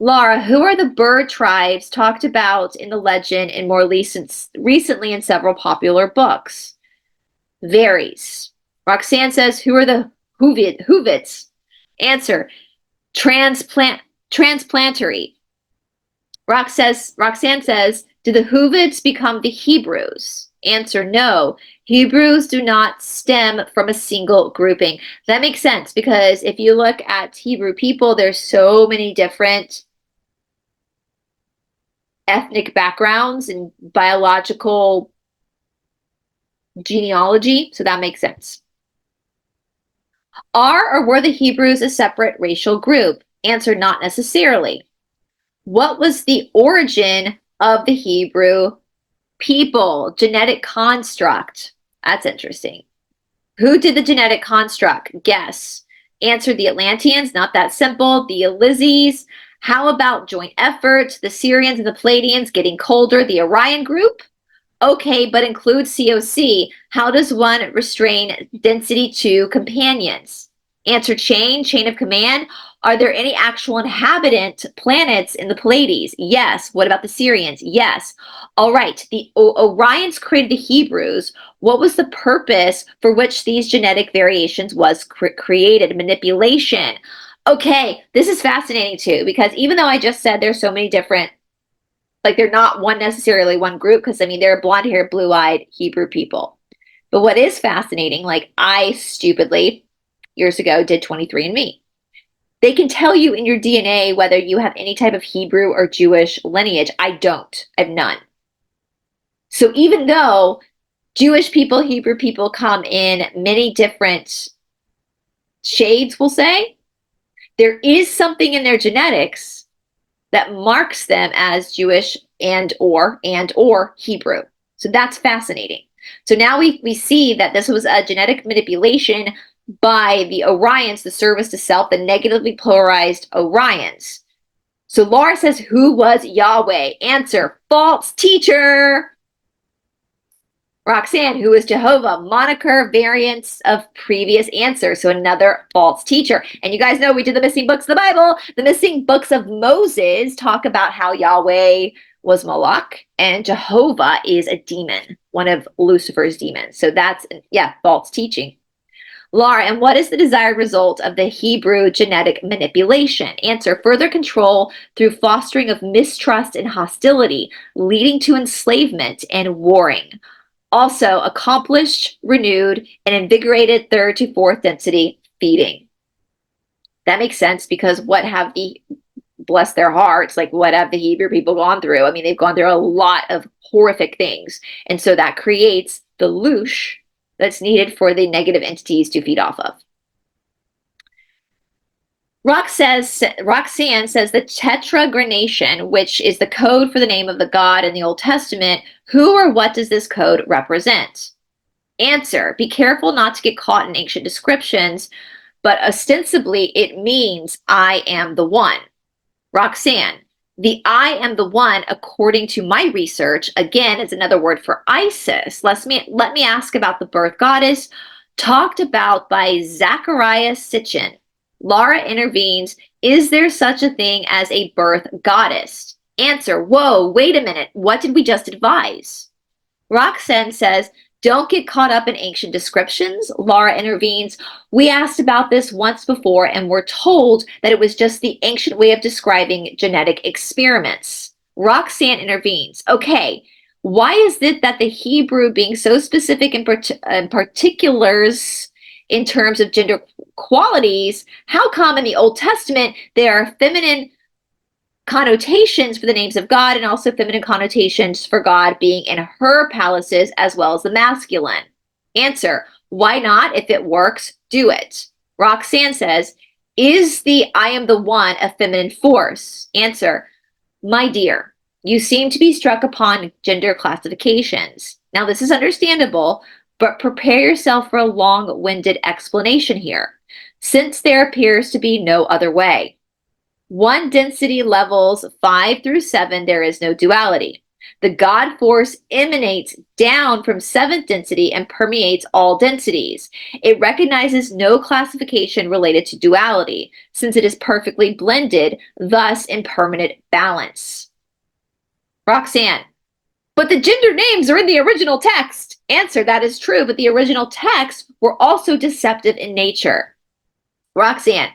Laura, who are the bird tribes talked about in the legend and more recently in several popular books? Varies. Roxanne says, who are the Hoovits? Answer, transplantary. Roxanne says, do the Hoovits become the Hebrews? Answer, no. Hebrews do not stem from a single grouping. That makes sense because if you look at Hebrew people, there's so many different ethnic backgrounds and biological genealogy, so that makes sense. Are or were the Hebrews a separate racial group? Answer, not necessarily. What was the origin of the Hebrew people? Genetic construct. That's interesting. Who did the genetic construct? Guess. Answer, the Atlanteans. Not that simple. The Elysies. How about joint effort? The Syrians and the Palladians getting colder. The Orion group. Okay, but include COC. How does one restrain density to companions? Answer, chain of command. Are there any actual inhabitant planets in the Pleiades? Yes. What about the Syrians? Yes. All right. The Orions created the Hebrews. What was the purpose for which these genetic variations was created? Manipulation. Okay, this is fascinating too, because even though I just said there's so many different, like they're not necessarily one group, because I mean, they're blonde-haired, blue-eyed Hebrew people. But what is fascinating, like I stupidly years ago did 23andMe. They can tell you in your DNA whether you have any type of Hebrew or Jewish lineage. I don't. I have none. So even though Jewish people, Hebrew people come in many different shades, we'll say, there is something in their genetics that marks them as Jewish and or Hebrew. So that's fascinating. So now we see that this was a genetic manipulation by the Orions, the service to self, the negatively polarized Orions. So Laura says, who was Yahweh? Answer, false teacher. Roxanne, who is Jehovah? Moniker, variants of previous answer. So another false teacher. And you guys know we did the missing books of the Bible. The missing books of Moses talk about how Yahweh was Moloch and Jehovah is a demon, one of Lucifer's demons. So that's, yeah, false teaching. Laura, and what is the desired result of the Hebrew genetic manipulation? Answer, further control through fostering of mistrust and hostility, leading to enslavement and warring. Also, accomplished, renewed, and invigorated third to fourth density feeding. That makes sense because what have the, bless their hearts, like what have the Hebrew people gone through? I mean, they've gone through a lot of horrific things. And so that creates the loosh that's needed for the negative entities to feed off of. Roxanne says the tetragrammaton, which is the code for the name of the God in the Old Testament, who or what does this code represent? Answer, be careful not to get caught in ancient descriptions, but ostensibly it means I am the one. Roxanne, The I am the one, according to my research, again, is another word for Isis. Let me ask about the birth goddess, talked about by Zachariah Sitchin. Laura intervenes. Is there such a thing as a birth goddess? Answer, whoa, wait a minute. What did we just advise? Roxanne says, don't get caught up in ancient descriptions. Laura intervenes. We asked about this once before and were told that it was just the ancient way of describing genetic experiments. Roxanne intervenes. Okay, why is it that the Hebrew being so specific in particulars in terms of gender qualities, how come in the Old Testament there are feminine connotations for the names of God and also feminine connotations for God being in her palaces as well as the masculine? Answer, why not? If it works, do it. Roxanne says, is the I am the one a feminine force? Answer, my dear, you seem to be struck upon gender classifications. Now, this is understandable, but prepare yourself for a long-winded explanation here, since there appears to be no other way. 1 density levels 5 through 7, there is no duality. The God force emanates down from 7th density and permeates all densities. It recognizes no classification related to duality, since it is perfectly blended, thus in permanent balance. Roxanne, but the gender names are in the original text. Answer, that is true, but the original texts were also deceptive in nature. Roxanne,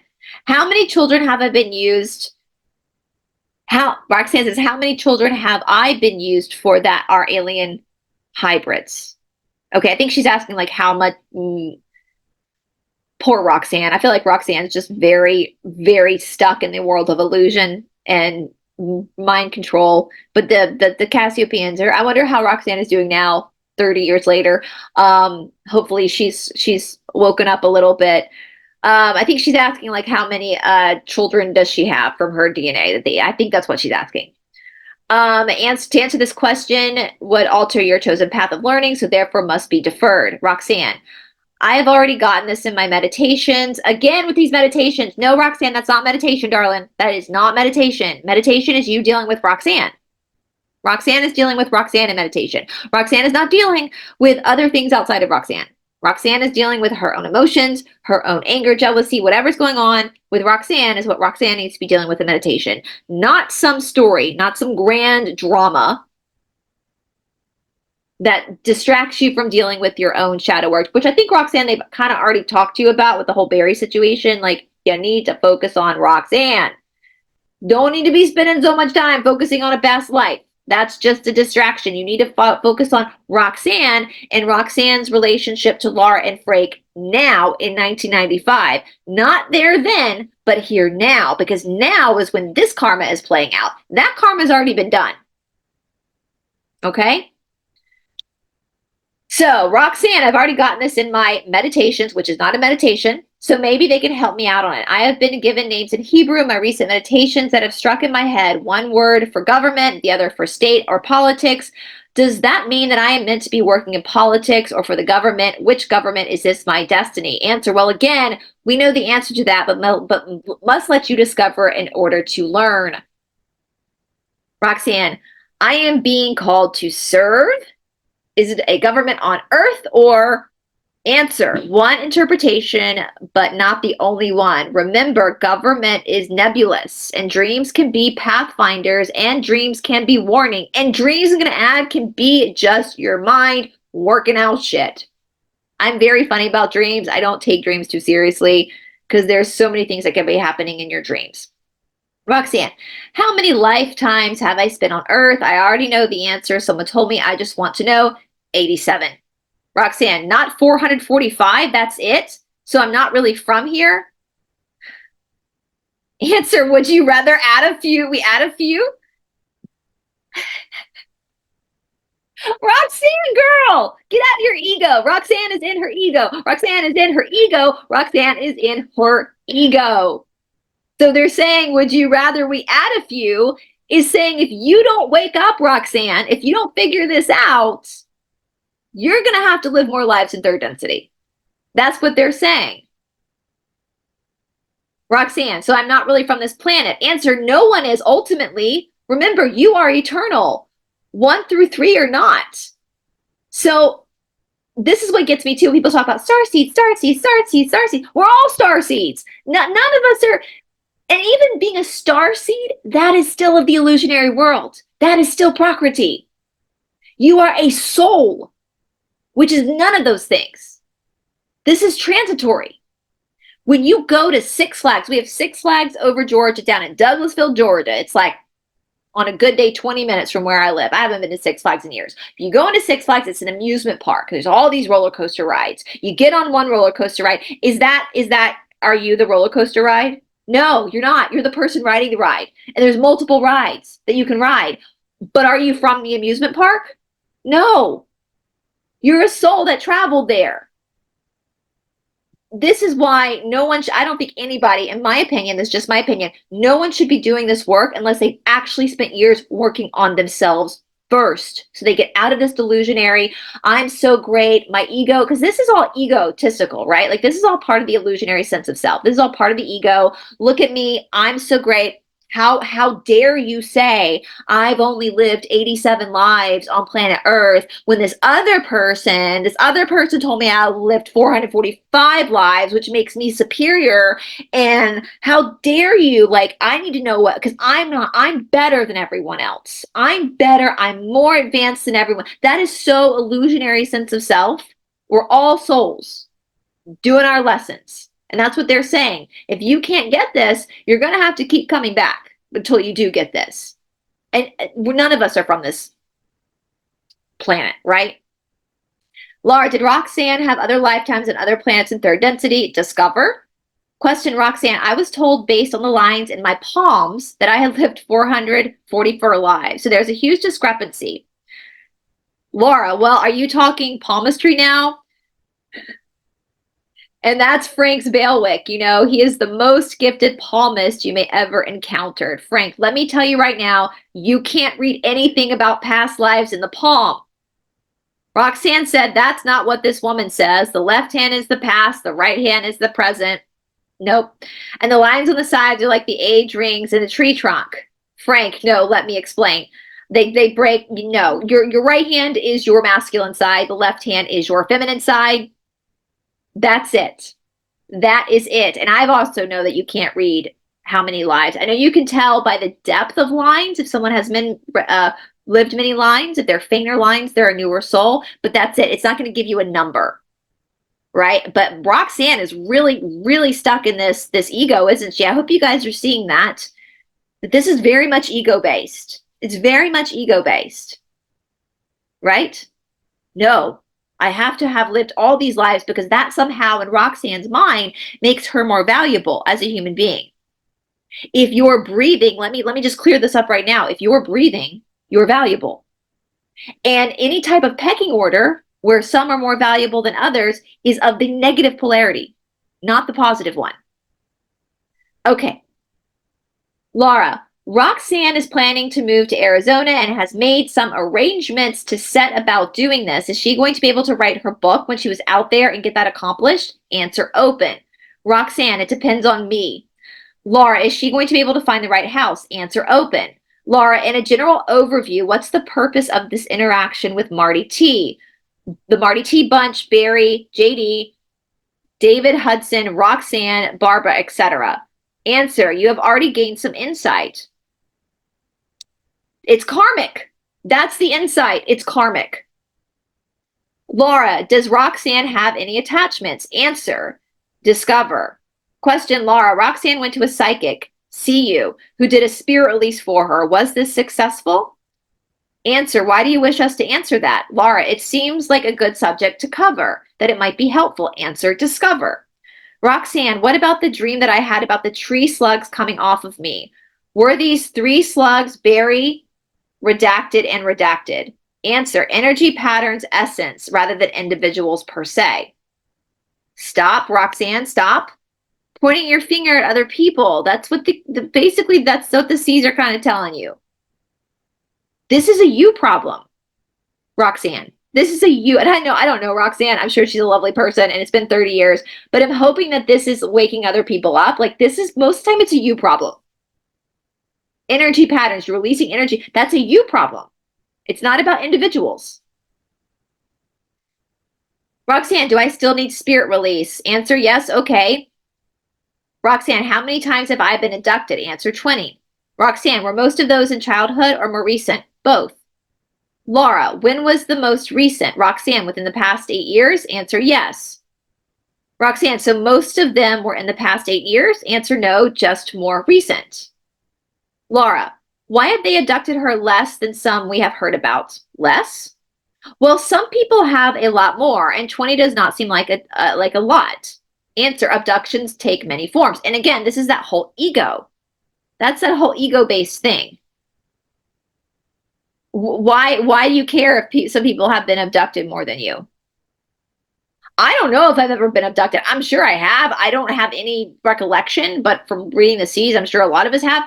how many children have I been used? Roxanne says, how many children have I been used for that are alien hybrids? Okay, I think she's asking like how much. Poor Roxanne. I feel like Roxanne's just very, very stuck in the world of illusion and mind control. But the Cassiopaeans are. I wonder how Roxanne is doing now, 30 years later. Hopefully she's woken up a little bit. I think she's asking like how many children does she have from her DNA? I think that's what she's asking. And to answer this question would alter your chosen path of learning, so therefore must be deferred. Roxanne, I have already gotten this in my meditations. Again, with these meditations, no, Roxanne, that's not meditation, darling. That is not meditation. Meditation is you dealing with Roxanne. Roxanne is dealing with Roxanne in meditation. Roxanne is not dealing with other things outside of Roxanne. Roxanne is dealing with her own emotions, her own anger, jealousy, whatever's going on with Roxanne is what Roxanne needs to be dealing with in meditation. Not some story, not some grand drama that distracts you from dealing with your own shadow work, which I think, Roxanne, they've kind of already talked to you about with the whole Barry situation. Like, you need to focus on Roxanne. Don't need to be spending so much time focusing on a past life. That's just a distraction. You need to focus on Roxanne and Roxanne's relationship to Laura and Frake now in 1995. Not there then, but here now, because now is when this karma is playing out. That karma has already been done. Okay? So, Roxanne, I've already gotten this in my meditations, which is not a meditation. So maybe they can help me out on it. I have been given names in Hebrew in my recent meditations that have struck in my head. One word for government, the other for state or politics. Does that mean that I am meant to be working in politics or for the government? Which government is this my destiny? Answer, well, again, we know the answer to that, but must let you discover in order to learn. Roxanne, I am being called to serve. Is it a government on earth or... Answer, one interpretation, but not the only one. Remember, government is nebulous, and dreams can be pathfinders, and dreams can be warning, and dreams, I'm going to add, can be just your mind working out shit. I'm very funny about dreams. I don't take dreams too seriously because there's so many things that can be happening in your dreams. Roxanne, how many lifetimes have I spent on Earth? I already know the answer. Someone told me. I just want to know. 87. Roxanne, not 445, that's it? So I'm not really from here? Answer, would you rather add a few? We add a few? Roxanne, girl, get out of your ego. Roxanne is in her ego. Roxanne is in her ego. Roxanne is in her ego. So they're saying, would you rather we add a few, is saying if you don't wake up, Roxanne, if you don't figure this out, you're going to have to live more lives in third density. That's what they're saying. Roxanne, so I'm not really from this planet. Answer, no one is ultimately. Remember, you are eternal. 1 through 3 are not. So this is what gets me too. People talk about star seeds, star seeds, star seeds, star seeds. We're all star seeds. None of us are. And even being a star seed, that is still of the illusionary world. That is still Prakriti. You are a soul, which is none of those things. This is transitory. When you go to Six Flags, we have Six Flags over Georgia down in Douglasville, Georgia. It's like, on a good day, 20 minutes from where I live. I haven't been to Six Flags in years. If you go into Six Flags, it's an amusement park. There's all these roller coaster rides. You get on one roller coaster ride. Are you the roller coaster ride? No, you're not. You're the person riding the ride. And there's multiple rides that you can ride. But are you from the amusement park? No. You're a soul that traveled there. This is why no one I don't think anybody, in my opinion, this is just my opinion, no one should be doing this work unless they've actually spent years working on themselves first. So they get out of this delusionary, I'm so great, my ego, because this is all egotistical, right? Like this is all part of the illusionary sense of self. This is all part of the ego. Look at me, I'm so great. How dare you say I've only lived 87 lives on planet Earth when this other person told me I lived 445 lives, which makes me superior. And how dare you? Like, I need to know what, because I'm better than everyone else. I'm better. I'm more advanced than everyone. That is so illusionary sense of self. We're all souls doing our lessons. And that's what they're saying. If you can't get this, you're going to have to keep coming back until you do get this. And none of us are from this planet, right? Laura, did Roxanne have other lifetimes and other planets in third density? Discover. Question, Roxanne, I was told based on the lines in my palms that I had lived 444 lives. So there's a huge discrepancy. Laura, well, are you talking palmistry now? And that's Frank's Bailwick. You know, he is the most gifted palmist you may ever encounter. Frank, let me tell you right now, you can't read anything about past lives in the palm. Roxanne said that's not what this woman says. The left hand is the past, the right hand is the present. Nope. And the lines on the sides are like the age rings in the tree trunk. Frank, no, let me explain. They break, no, your right hand is your masculine side, the left hand is your feminine side. That's it. That is it. And I've also know that you can't read how many lives. I know you can tell by the depth of lines if someone has lived many lines. If they're fainter lines, they're a newer soul. But that's it. It's not going to give you a number, right? But Roxanne is really, really stuck in this ego, isn't she? I hope you guys are seeing that. But this is very much ego-based. It's very much ego-based, right? No. I have to have lived all these lives because that somehow in Roxanne's mind makes her more valuable as a human being. If you're breathing, let me just clear this up right now. If you're breathing, you're valuable. And any type of pecking order where some are more valuable than others is of the negative polarity, not the positive one. Okay. Laura, Roxanne is planning to move to Arizona and has made some arrangements to set about doing this. Is she going to be able to write her book when she was out there and get that accomplished? Answer open. Roxanne, it depends on me. Laura, is she going to be able to find the right house? Answer open. Laura, in a general overview, what's the purpose of this interaction with Marty T? The Marty T bunch, Barry, JD, David Hudson, Roxanne, Barbara, etc. Answer, you have already gained some insight. It's karmic. That's the insight. It's karmic. Laura, does Roxanne have any attachments? Answer, discover. Question, Laura, Roxanne went to a psychic, CU, who did a spirit release for her. Was this successful? Answer, why do you wish us to answer that? Laura, it seems like a good subject to cover, that it might be helpful. Answer, discover. Roxanne, what about the dream that I had about the tree slugs coming off of me? Were these 3 slugs Barry, redacted, and redacted? Answer, energy patterns, essence, rather than individuals per se. Stop, Roxanne, stop. Pointing your finger at other people. That's what basically that's what the C's are kind of telling you. This is a you problem, Roxanne. This is a you, and I don't know Roxanne. I'm sure she's a lovely person and it's been 30 years, but I'm hoping that this is waking other people up. Like this is, most of the time it's a you problem. Energy patterns, you're releasing energy. That's a you problem. It's not about individuals. Roxanne, do I still need spirit release? Answer, yes. Okay. Roxanne, how many times have I been abducted? Answer, 20. Roxanne, were most of those in childhood or more recent? Both. Laura, when was the most recent? Roxanne, within the past 8 years? Answer, yes. Roxanne, so most of them were in the past 8 years? Answer, no, just more recent. Laura, why have they abducted her less than some we have heard about? Less? Well, some people have a lot more, and 20 does not seem like a lot. Answer, abductions take many forms. And again, this is that whole ego. That's that whole ego-based thing. Why do you care if some people have been abducted more than you? I don't know if I've ever been abducted. I'm sure I have. I don't have any recollection, but from reading the seas, I'm sure a lot of us have.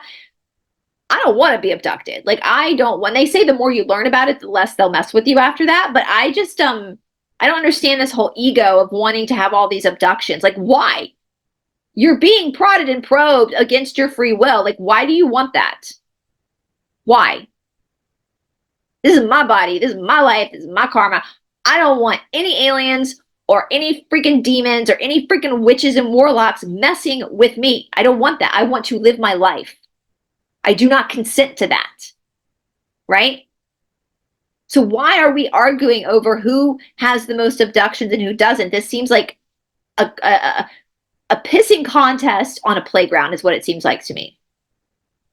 I don't want to be abducted. Like, I don't, when they say the more you learn about it, the less they'll mess with you after that. But I just, I don't understand this whole ego of wanting to have all these abductions. Like, why? You're being prodded and probed against your free will. Like, why do you want that? Why? This is my body. This is my life. This is my karma. I don't want any aliens or any freaking demons or any freaking witches and warlocks messing with me. I don't want that. I want to live my life. I do not consent to that. Right? So why are we arguing over who has the most abductions and who doesn't? This seems like a pissing contest on a playground is what it seems like to me.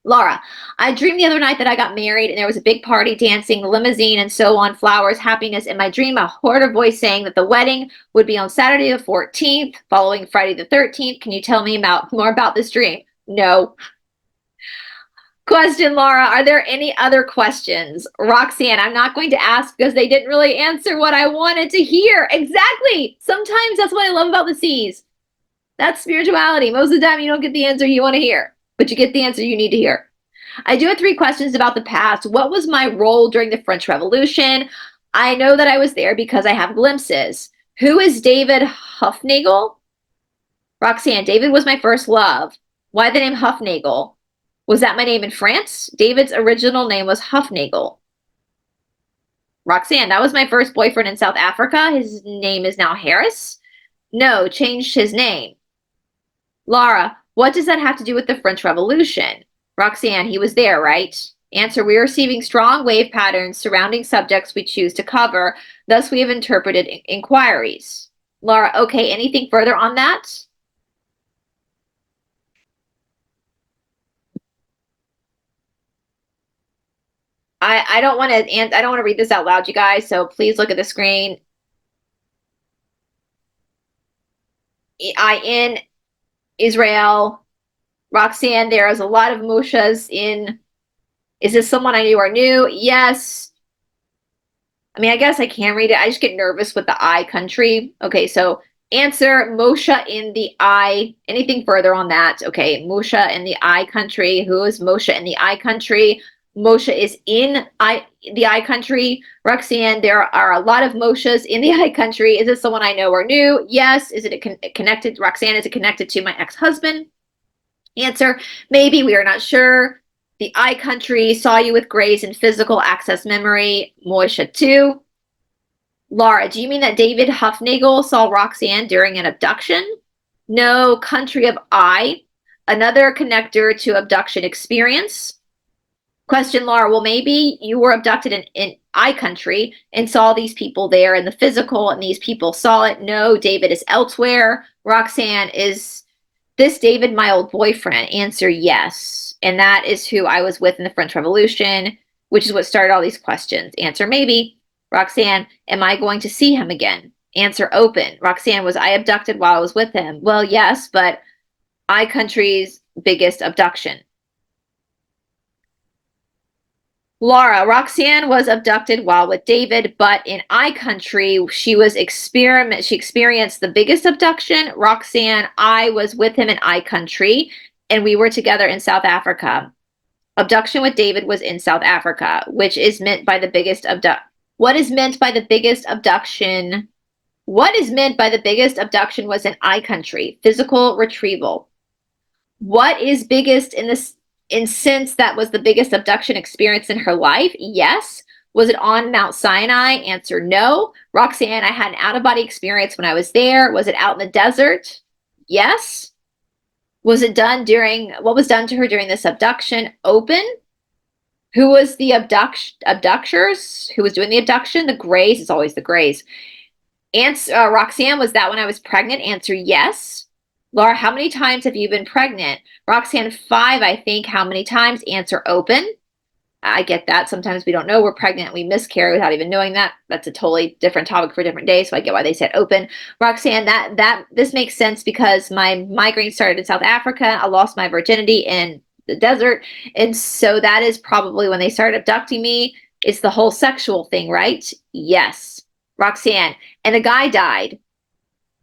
Laura, I dreamed the other night that I got married and there was a big party, dancing, limousine, and so on, flowers, happiness. In my dream, I heard a voice saying that the wedding would be on Saturday the 14th, following Friday the 13th. Can you tell me more about this dream? No. Question, Laura, are there any other questions? Roxanne, I'm not going to ask because they didn't really answer what I wanted to hear. Exactly. Sometimes that's what I love about the seas. That's spirituality. Most of the time you don't get the answer you want to hear, but you get the answer you need to hear. I do have 3 questions about the past. What was my role during the French Revolution? I know that I was there because I have glimpses. Who is David Hufnagel? Roxanne, David was my first love. Why the name Hufnagel? Was that my name in France? David's original name was Hufnagel. Roxanne, that was my first boyfriend in South Africa. His name is now Harris. No, changed his name. Laura, what does that have to do with the French Revolution? Roxanne, he was there, right? Answer, we are receiving strong wave patterns surrounding subjects we choose to cover. Thus, we have interpreted inquiries. Laura, okay, anything further on that? I don't want to read this out loud, you guys, so please look at the screen. In Israel. Roxanne, there is a lot of Moshas in. Is this someone I knew or knew? Yes. I mean, I guess I can read it. I just get nervous with the I country. Okay, so answer, Moshe in the I. Anything further on that? Okay, Moshe in the I country. Who is Moshe in the I country? Moshe is in the I country. Roxanne, there are a lot of Moshas in the I country. Is this someone I know or knew? Yes. Is it connected? Roxanne, is it connected to my ex-husband? Answer, maybe, we are not sure. The I country saw you with grace and physical access memory. Moshe too. Laura, do you mean that David Hufnagel saw Roxanne during an abduction? No, country of I. Another connector to abduction experience. Question, Laura, well, maybe you were abducted in I country and saw these people there in the physical and these people saw it. No, David is elsewhere. Roxanne, is this David my old boyfriend? Answer, yes. And that is who I was with in the French Revolution, which is what started all these questions. Answer, maybe. Roxanne, am I going to see him again? Answer, open. Roxanne, was I abducted while I was with him? Well, yes, but I country's biggest abduction. Laura, Roxanne was abducted while with David, but in I country, she experienced the biggest abduction. Roxanne, I was with him in I country, and we were together in South Africa. Abduction with David was in South Africa, which is meant by the biggest What is meant by the biggest abduction? What is meant by the biggest abduction was in I country, physical retrieval. What is biggest in this And since that was the biggest abduction experience in her life, yes. Was it on Mount Sinai? Answer, no. Roxanne, I had an out-of-body experience when I was there. Was it out in the desert? Yes. Was it done during, what was done to her during this abduction? Open. Who was the abductors? Who was doing the abduction? The Greys. It's always the Greys. Roxanne, was that when I was pregnant? Answer, yes. Laura, how many times have you been pregnant? Roxanne, 5, I think. How many times? Answer, open. I get that. Sometimes we don't know we're pregnant. We miscarry without even knowing that. That's a totally different topic for a different day. So I get why they said open. Roxanne, this makes sense because my migraine started in South Africa. I lost my virginity in the desert. And so that is probably when they started abducting me. It's the whole sexual thing, right? Yes. Roxanne, and the guy died.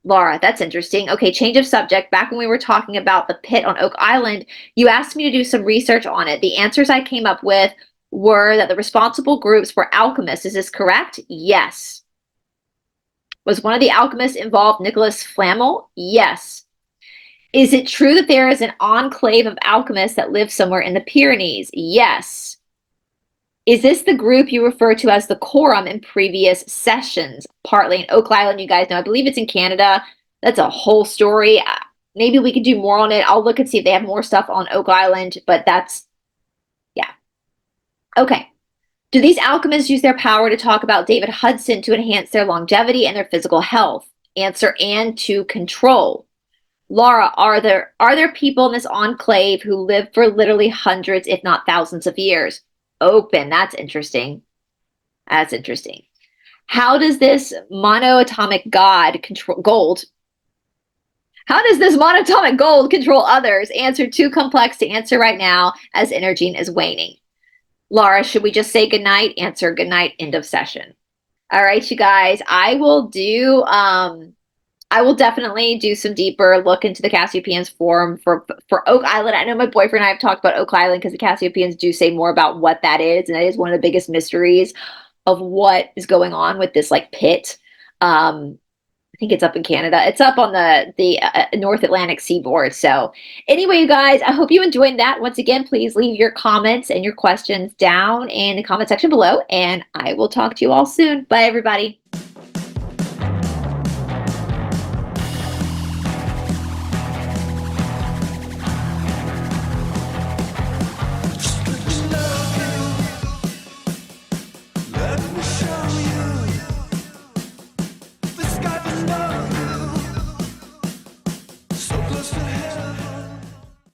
Laura, that's interesting. Okay, change of subject. Back when we were talking about the pit on Oak Island, you asked me to do some research on it. The answers I came up with were that the responsible groups were alchemists. Is this correct? Yes. Was one of the alchemists involved Nicholas Flamel? Yes. Is it true that there is an enclave of alchemists that live somewhere in the Pyrenees? Yes. Is this the group you refer to as the quorum in previous sessions? Partly in Oak Island, you guys know. I believe it's in Canada. That's a whole story. Maybe we could do more on it. I'll look and see if they have more stuff on Oak Island, but that's, yeah. Okay. Do these alchemists use their power to talk about David Hudson to enhance their longevity and their physical health? Answer, and to control. Laura, are there people in this enclave who live for literally hundreds, if not thousands of years? Open. That's interesting. That's interesting. How does this monatomic god control gold? How does this monatomic gold control others? Answer, too complex to answer right now as energy is waning. Laura, should we just say goodnight? Answer, goodnight, end of session. All right, you guys, I will definitely do some deeper look into the Cassiopaeans forum for Oak Island. I know my boyfriend and I have talked about Oak Island because the Cassiopaeans do say more about what that is, and that is one of the biggest mysteries of what is going on with this like pit. I think it's up in Canada. It's up on the North Atlantic seaboard. So anyway, you guys, I hope you enjoyed that. Once again, please leave your comments and your questions down in the comment section below, and I will talk to you all soon. Bye, everybody. Let me show